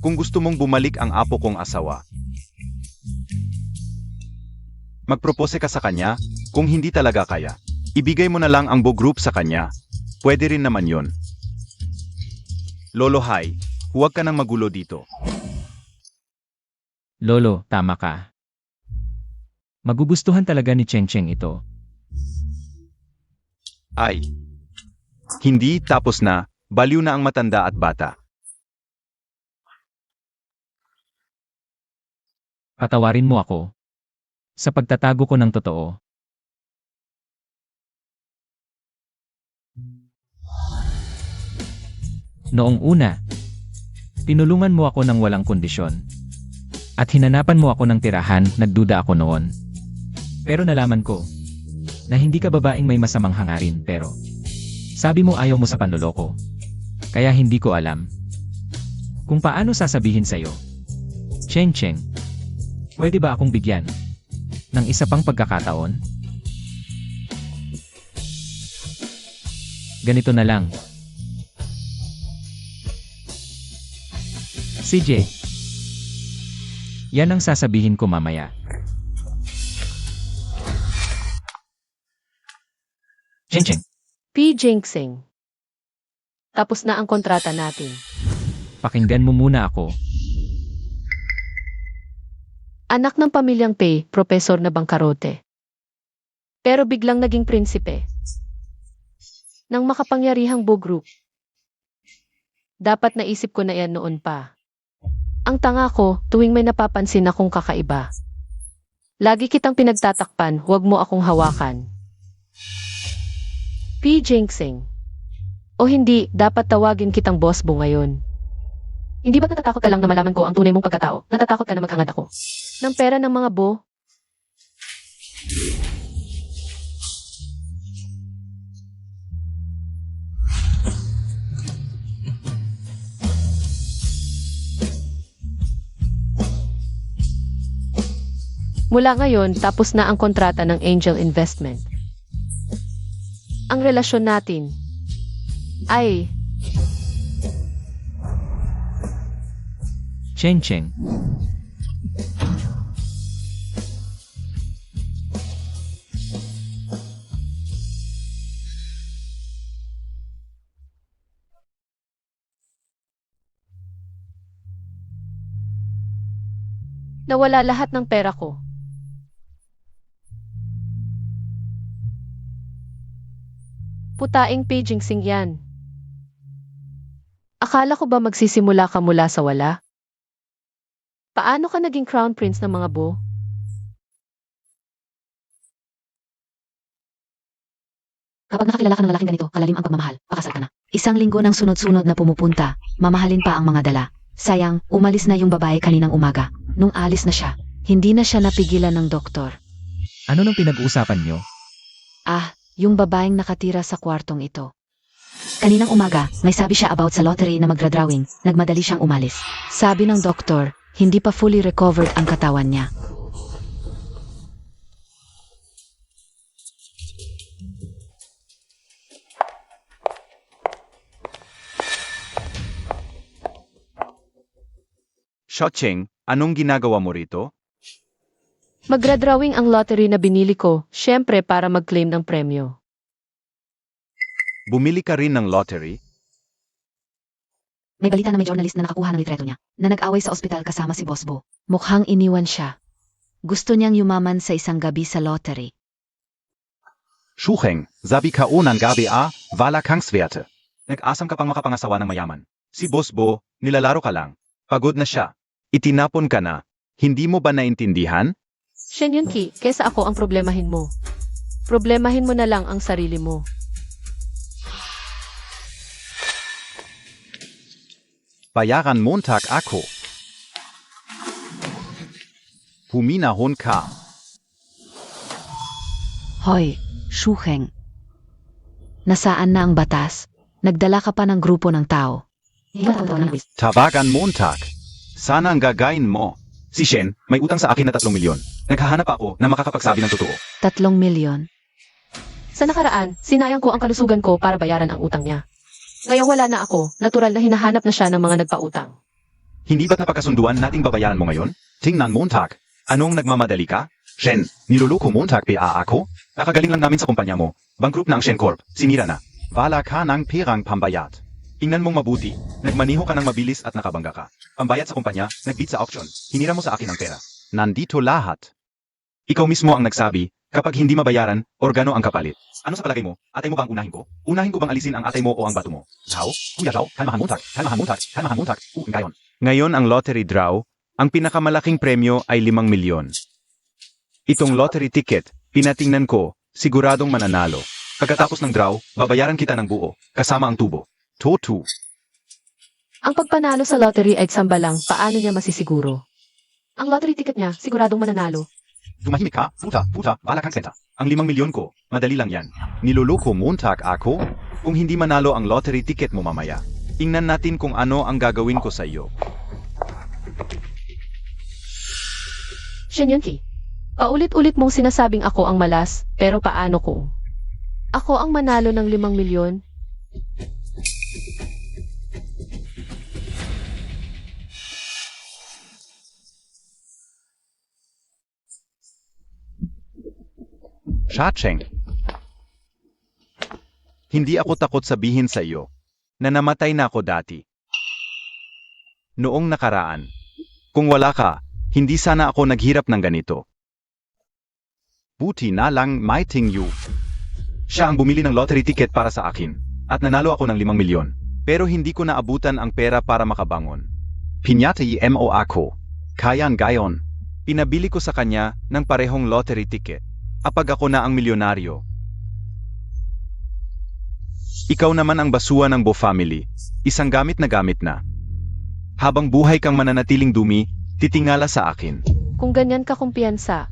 Kung gusto mong bumalik ang apo kong asawa, magpropose ka sa kanya, kung hindi talaga kaya. Ibigay mo na lang ang Bo Group sa kanya. Pwede rin naman yon. Lolo Hai, huwag ka nang magulo dito. Lolo, tama ka. Magugustuhan talaga ni Cheng Cheng ito. Ay. Hindi, tapos na, baliw na ang matanda at bata. Patawarin mo ako. Sa pagtatago ko ng totoo. Noong una, tinulungan mo ako ng walang kondisyon. At hinanapan mo ako ng tirahan, nagduda ako noon. Pero nalaman ko na hindi ka babaeng may masamang hangarin pero sabi mo ayaw mo sa panloloko. Kaya hindi ko alam kung paano sasabihin sa'yo. Cheng Cheng, pwede ba akong bigyan ng isa pang pagkakataon? Ganito na lang. CJ, yan ang sasabihin ko mamaya. Cheng Cheng, P. Jinxing. Tapos na ang kontrata natin. pakinggan mo muna ako. Anak ng pamilyang Pei, profesor na bangkarote. Pero biglang naging prinsipe. Ng makapangyarihang Bo-group. Dapat naisip ko na yan noon pa. Ang tanga ko, tuwing may napapansin akong kakaiba. Lagi kitang pinagtatakpan, huwag mo akong hawakan. P. Jinxing. O hindi, dapat tawagin kitang Boss Bo ngayon. Hindi ba natatakot ka lang na malaman ko ang tunay mong pagkatao? Natatakot ka na maghangad ako ng pera ng mga Bo? Mula ngayon, tapos na ang kontrata ng Angel Investment. Ang relasyon natin ay Cheng Cheng, nawala lahat ng pera ko. Putaing paging sing yan. Akala ko ba magsisimula ka mula sa wala? Paano ka naging crown prince ng mga Bo? Kapag nakakilala ka ng lalaking ganito, kalalim ang pagmamahal, pakasal ka na. Isang linggo ng sunod-sunod na pumupunta, mamahalin pa ang mga dala. Sayang, umalis na yung babae kaninang umaga. Nung alis na siya, Hindi na siya napigilan ng doktor. ano nang pinag-uusapan nyo? Ah, yung babaeng nakatira sa kwartong ito. kaninang umaga, may sabi siya about sa lottery na magdradrawing, nagmadali siyang umalis. Sabi ng doktor, hindi pa fully recovered ang katawan niya. Shocheng, anong ginagawa mo rito? Magdradrawing ang lottery na binili ko, syempre para mag-claim ng premyo. Bumili ka rin ng lottery? May balita na may journalist na nakakuha ng litreto niya, na nag-away sa ospital kasama si Boss Bo. Mukhang iniwan siya. Gusto niyang yumaman sa isang gabi sa lottery. Shucheng, sabi ka unang gabi wala kang swerte. Nag-asam ka pang makapangasawa ng mayaman. Si Boss Bo, nilalaro ka lang. Pagod na siya. Itinapon ka na. Hindi mo ba naintindihan? Shen Yunki, kesa ako ang problemahin mo. Problemahin mo na lang ang sarili mo. Bayaran Montag ako. Huminahon ka. Hoy, Shucheng. Nasaan na ang batas? Nagdala ka pa ng grupo ng tao. Hindi ba tawag ng quiz? Tawagan Montag. Sana ang gagayin mo. Si Shen, may utang sa akin na 3 milyon. Naghahanap ako na makakapagsabi ng totoo. 3 milyon. Sa nakaraan, sinayang ko ang kalusugan ko para bayaran ang utang niya. Ngayon wala na ako, natural na hinahanap na siya ng mga nagpautang. Hindi ba't napagkasunduan nating babayaran mo ngayon? Tingnan Montag. Anong nagmamadali ka? Shen, niluluko Montag PA ako? Kakagaling lang namin sa kumpanya mo. Bankrupt na ang Shen Corp. Sinira na. Wala ka ng perang pambayad. Tingnan mong mabuti. Nagmaniho ka ng mabilis at nakabangga ka. Pambayad sa kumpanya, nag-beat sa auction. Hinira mo sa akin ang pera. Nandito lahat. Ikaw mismo ang nagsabi, kapag hindi mabayaran, organo ang kapalit. Ano sa palagay mo? Atay mo ba ang unahin ko? Unahin ko bang alisin ang atay mo o ang bato mo? Zhao? Kuya Zhao? Kalmahan Montag? Kalmahan Montag? Kalmahan Montag? Ngayon. Ngayon ang lottery draw, ang pinakamalaking premyo ay 5 milyon. Itong lottery ticket, pinatingnan ko, siguradong mananalo. Pagkatapos ng draw, babayaran kita ng buo, kasama ang tubo. Totu. Ang pagpanalo sa lottery ay tsamba lang, paano niya masisiguro? Ang lottery ticket niya, siguradong mananalo. Tumahimik ka, puta, bala kang kwenta. Ang 5 milyon ko, madali lang yan. Niloloko Montag ako? Kung hindi manalo ang lottery ticket mo mamaya, tingnan natin kung ano ang gagawin ko sa iyo. Shen Yunqi, paulit-ulit mong sinasabing ako ang malas, pero paano kung ako ang manalo ng 5 milyon? Shacheng. Hindi ako takot sabihin sa iyo na namatay na ako dati. Noong nakaraan, kung wala ka, hindi sana ako naghirap ng ganito. Buti na lang Maiting Yu. Siya ang bumili ng lottery ticket para sa akin, at nanalo ako ng 5 milyon. Pero hindi ko naabutan ang pera para makabangon. Pinyatay mo ako. Kayan gayon. Pinabili ko sa kanya ng parehong lottery ticket. Apag ako na ang milyonaryo. Ikaw naman ang basuhan ng Bo family. Isang gamit na. Habang buhay kang mananatiling dumi, titingala sa akin. Kung ganyan ka kumpiyansa,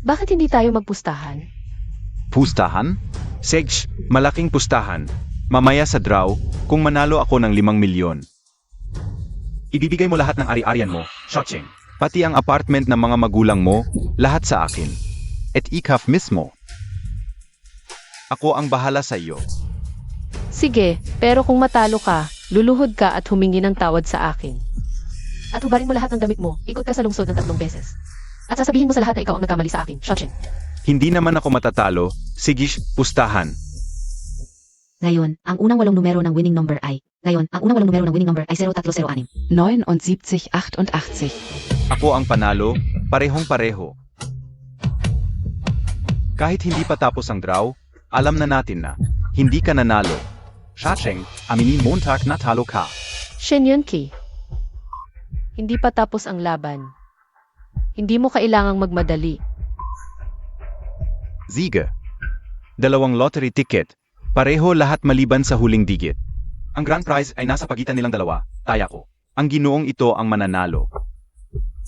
bakit hindi tayo magpustahan? Pustahan? Sej, malaking pustahan. Mamaya sa draw, kung manalo ako ng 5 milyon. Ibibigay mo lahat ng ari-arian mo, Shocheng. Pati ang apartment ng mga magulang mo, lahat sa akin. Et ikaf mismo. Ako ang bahala sa iyo. Sige, pero kung matalo ka, luluhod ka at humingi ng tawad sa akin. At hubarin mo lahat ng damit mo, ikot ka sa lungsod ng 3 beses. At sasabihin mo sa lahat na ikaw ang nagkamali sa akin, Shochen. Hindi naman ako matatalo, sige, pustahan. Ngayon, ang unang 8 numero ng winning number ay 0306. 79, 88. Ako ang panalo, parehong-pareho. Kahit hindi pa tapos ang draw, alam na natin na, hindi ka nanalo. Shacheng, aminin Montag natalo ka. Shen Yunqi, hindi pa tapos ang laban. Hindi mo kailangang magmadali. Ziga. 2 lottery ticket, pareho lahat maliban sa huling digit. Ang grand prize ay nasa pagitan nilang dalawa, taya ko. Ang ginoong ito ang mananalo.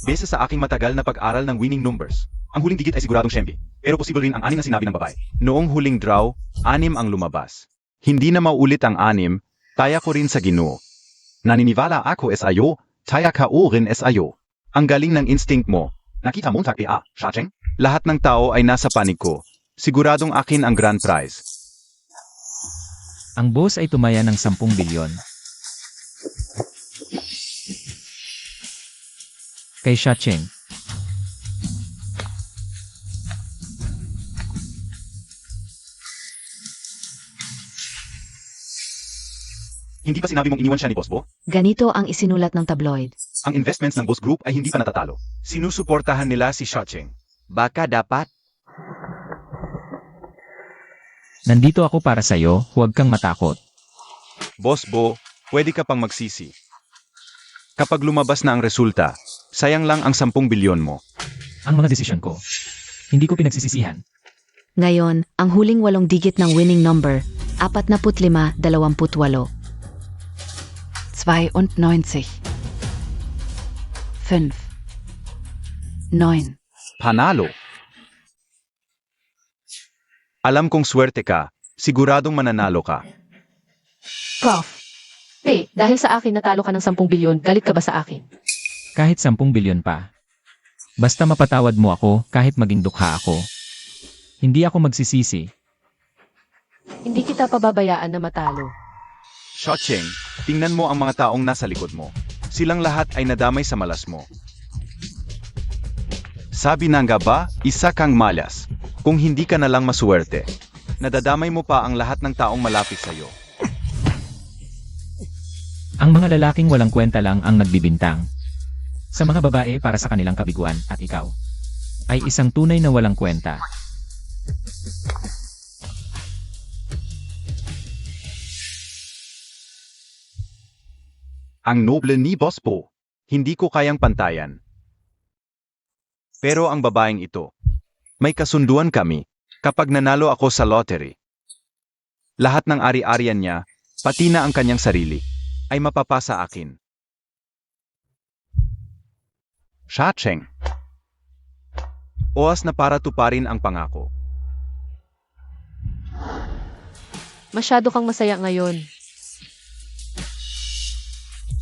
Base sa aking matagal na pag-aral ng winning numbers, ang huling digit ay siguradong siyempi, pero posible rin ang 6 na sinabi ng babae. Noong huling draw, 6 ang lumabas. Hindi na maulit ang 6, taya ko rin sa ginoo. Naniniwala ako SIO, taya ka o rin SIO. Ang galing ng instinct mo. Nakita mo Shacheng? Lahat ng tao ay nasa paniko. Siguradong akin ang grand prize. Ang boss ay tumaya ng 10 bilyon. Kay Shacheng. Hindi ba sinabi mong iniwan siya ni Boss Bo? Ganito ang isinulat ng tabloid. Ang investments ng Boss Group ay hindi pa natatalo. Sinusuportahan nila si Shacheng. Baka dapat. Nandito ako para sa'yo, huwag kang matakot. Boss Bo, pwede ka pang magsisi. Kapag lumabas na ang resulta, sayang lang ang 10 bilyon mo. Ang mga desisyon ko, hindi ko pinagsisisihan. Ngayon, ang huling 8 digit ng winning number, 45-28. 92. 5. 9. Panalo. Alam kong swerte ka, siguradong mananalo ka. Prof. Dahil sa akin natalo ka ng 10 bilyon, galit ka ba sa akin? Kahit 10 bilyon pa. Basta mapatawad mo ako kahit maging dukha ako. Hindi ako magsisisi. Hindi kita pababayaan na matalo. Shacheng, tingnan mo ang mga taong nasa likod mo. Silang lahat ay nadamay sa malas mo. Sabi na nga ba, isa kang malas. Kung hindi ka na lang maswerte, nadadamay mo pa ang lahat ng taong malapit sa'yo. Ang mga lalaking walang kwenta lang ang nagbibintang. Sa mga babae para sa kanilang kabiguan at ikaw ay isang tunay na walang kwenta. Ang noble ni Boss Po, hindi ko kayang pantayan. Pero ang babaeng ito, may kasunduan kami kapag nanalo ako sa lottery. Lahat ng ari-arian niya, pati na ang kanyang sarili, ay mapapasa akin. Sha Cheng. Oras na para tuparin ang pangako. Masyado kang masaya ngayon.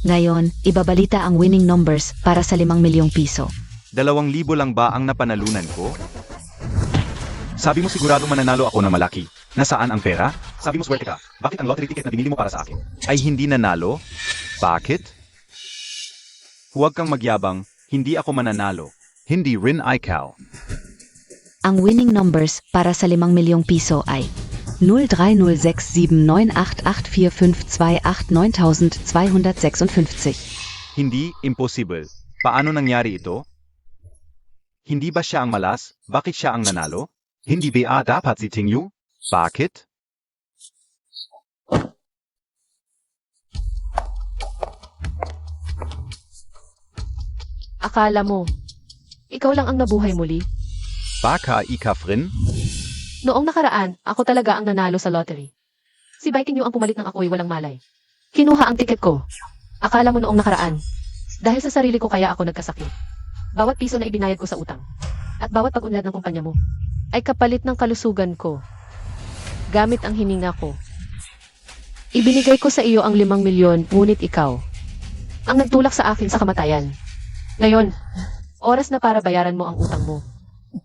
Ngayon, ibabalita ang winning numbers para sa 5 milyong piso. 2,000 lang ba ang napanalunan ko? Sabi mo sigurado mananalo ako na malaki. Nasaan ang pera? Sabi mo swerte ka. Bakit ang lottery ticket na binili mo para sa akin ay hindi nanalo? Bakit? Huwag kang magyabang, hindi ako mananalo. Hindi rin ikaw. Ang winning numbers para sa 5 milyong piso ay 030679884529.256. Hindi impossible. Paano nangyari ito? Hindi ba siya ang malas? Bakit siya ang nanalo? Hindi ba dapat si Tingyu? Bakit? Akala mo, ikaw lang ang nabuhay muli? Baka ikafrin? Noong nakaraan, ako talaga ang nanalo sa lottery. Si Biting Yu ang pumalit ng ako'y walang malay. Kinuha ang tiket ko. Akala mo noong nakaraan, dahil sa sarili ko kaya ako nagkasakit. Bawat piso na ibinayad ko sa utang, at bawat pag-unlad ng kumpanya mo, ay kapalit ng kalusugan ko. Gamit ang hininga ko. Ibinigay ko sa iyo ang 5 milyon, ngunit ikaw ang nagtulak sa akin sa kamatayan. Ngayon, oras na para bayaran mo ang utang mo.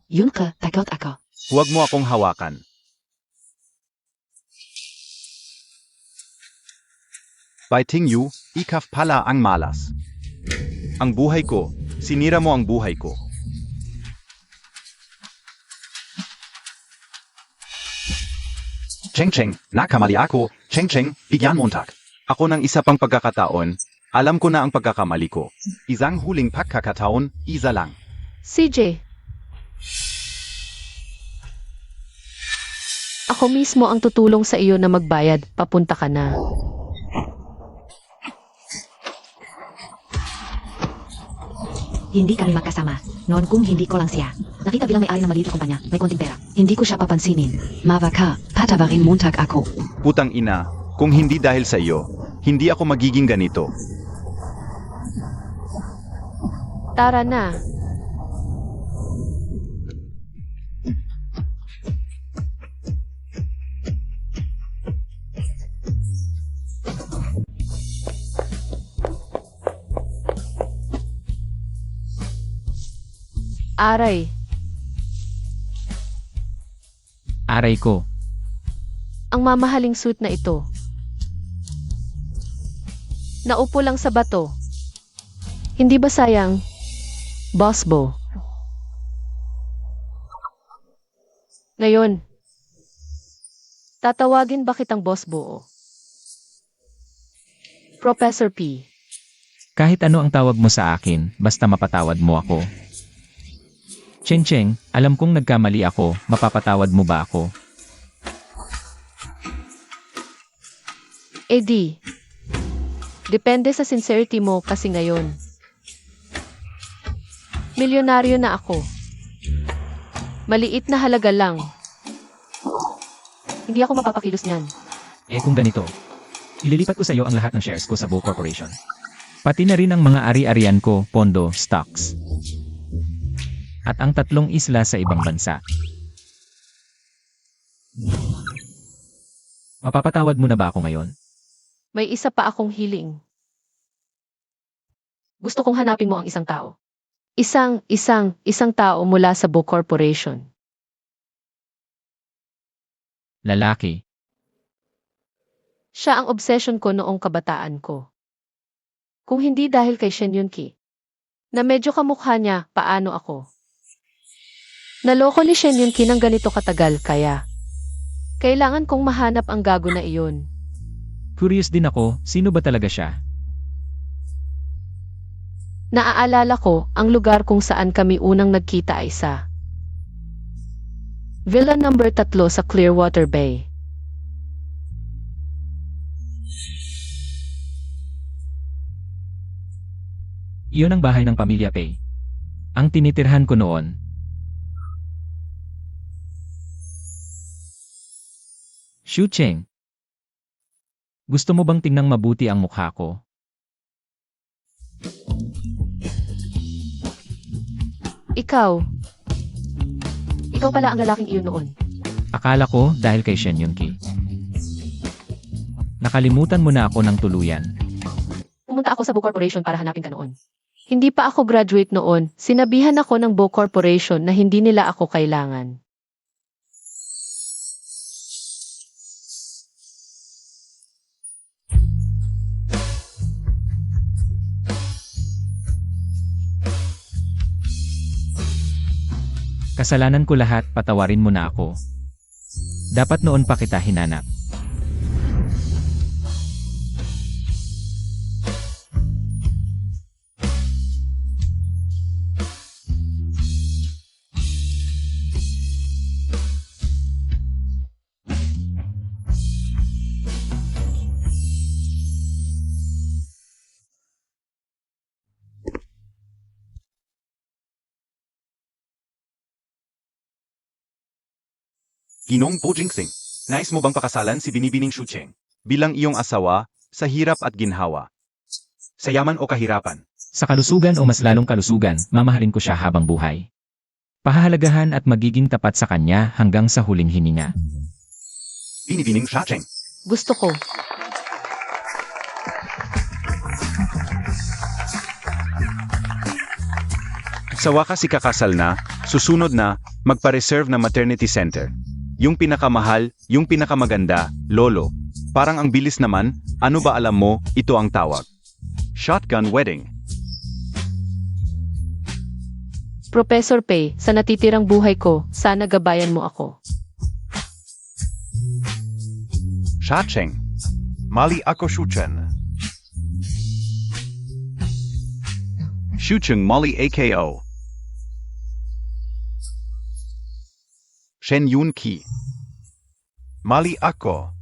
Yun ka, takot ako. Huwag mo akong hawakan. Biting Yu, ikaf pala ang malas. Ang buhay ko, sinira mo ang buhay ko. Cheng Cheng, nakamali ako. Cheng Cheng, bigyan Montag. Ako ng isa pang pagkakataon. Alam ko na ang pagkakamali ko. Isang huling pagkakataon, isa lang. CJ, ako mismo ang tutulong sa iyo na magbayad, papunta ka na. Hindi kami magkasama. Noon kung hindi ko lang siya. Nakita bilang may-ari ng maliit na kumpanya, may konting pera. Hindi ko siya papansinin. Mawa ka, patawarin Montag ako. Putang ina, kung hindi dahil sa iyo, hindi ako magiging ganito. Tara na. Aray, Aray ko. ang mamahaling suit na ito. Naupo lang sa bato. Hindi ba sayang, Boss Bo? Ngayon, tatawagin ba kitang Boss Bo? Professor P. Kahit ano ang tawag mo sa akin, basta mapatawad mo ako. Cheng Cheng, alam kong nagkamali ako, mapapatawad mo ba ako? Eddie, depende sa sincerity mo kasi ngayon. Milyonaryo na ako. Maliit na halaga lang. Hindi ako mapapakilos niyan. Eh kung ganito, ililipat ko sa iyo ang lahat ng shares ko sa Bull Corporation. Pati na rin ang mga ari-arian ko, pondo, stocks. At ang 3 isla sa ibang bansa. Mapapatawad mo na ba ako ngayon? May isa pa akong hiling. Gusto kong hanapin mo ang isang tao. Isang tao mula sa Bull Corporation. Lalaki. Siya ang obsession ko noong kabataan ko. Kung hindi dahil kay Shen Yunki, na medyo kamukha niya, paano ako? Naloko ni Shen Yunki ng ganito katagal kaya kailangan kong mahanap ang gago na iyon. Curious din ako, sino ba talaga siya? Naaalala ko ang lugar kung saan kami unang nagkita ay sa Villa number 3 sa Clearwater Bay. Iyon ang bahay ng pamilya Pei. Ang tinitirhan ko noon. Xu Cheng. Gusto mo bang tingnang mabuti ang mukha ko? Ikaw. Ikaw pala ang lalaking iyon noon. Akala ko dahil kay Shen Yunki. Nakalimutan mo na ako ng tuluyan. Pumunta ako sa Bo Corporation para hanapin ka noon. Hindi pa ako graduate noon, sinabihan ako ng Bo Corporation na hindi nila ako kailangan. Kasalanan ko lahat, patawarin mo na ako. Dapat noon pa kita hinanap. Ginong Po Jinxing, nais mo bang pakasalan si Binibining Shucheng? Bilang iyong asawa, sa hirap at ginhawa. Sa yaman o kahirapan? Sa kalusugan o mas lalong kalusugan, mamahalin ko siya habang buhay. Pahahalagahan at magiging tapat sa kanya hanggang sa huling hininga. Binibining Shucheng. Gusto ko. Sa wakas ikakasal na, susunod na, magpa-reserve na maternity center. Yung pinakamahal, yung pinakamaganda, lolo. Parang ang bilis naman, ano ba alam mo, ito ang tawag. Shotgun wedding. Professor Pei, sa natitirang buhay ko, sana gabayan mo ako. Shucheng. Mali ako Shuchen. Shucheng Molly AKO. Shen Yun Ki. Mali ako.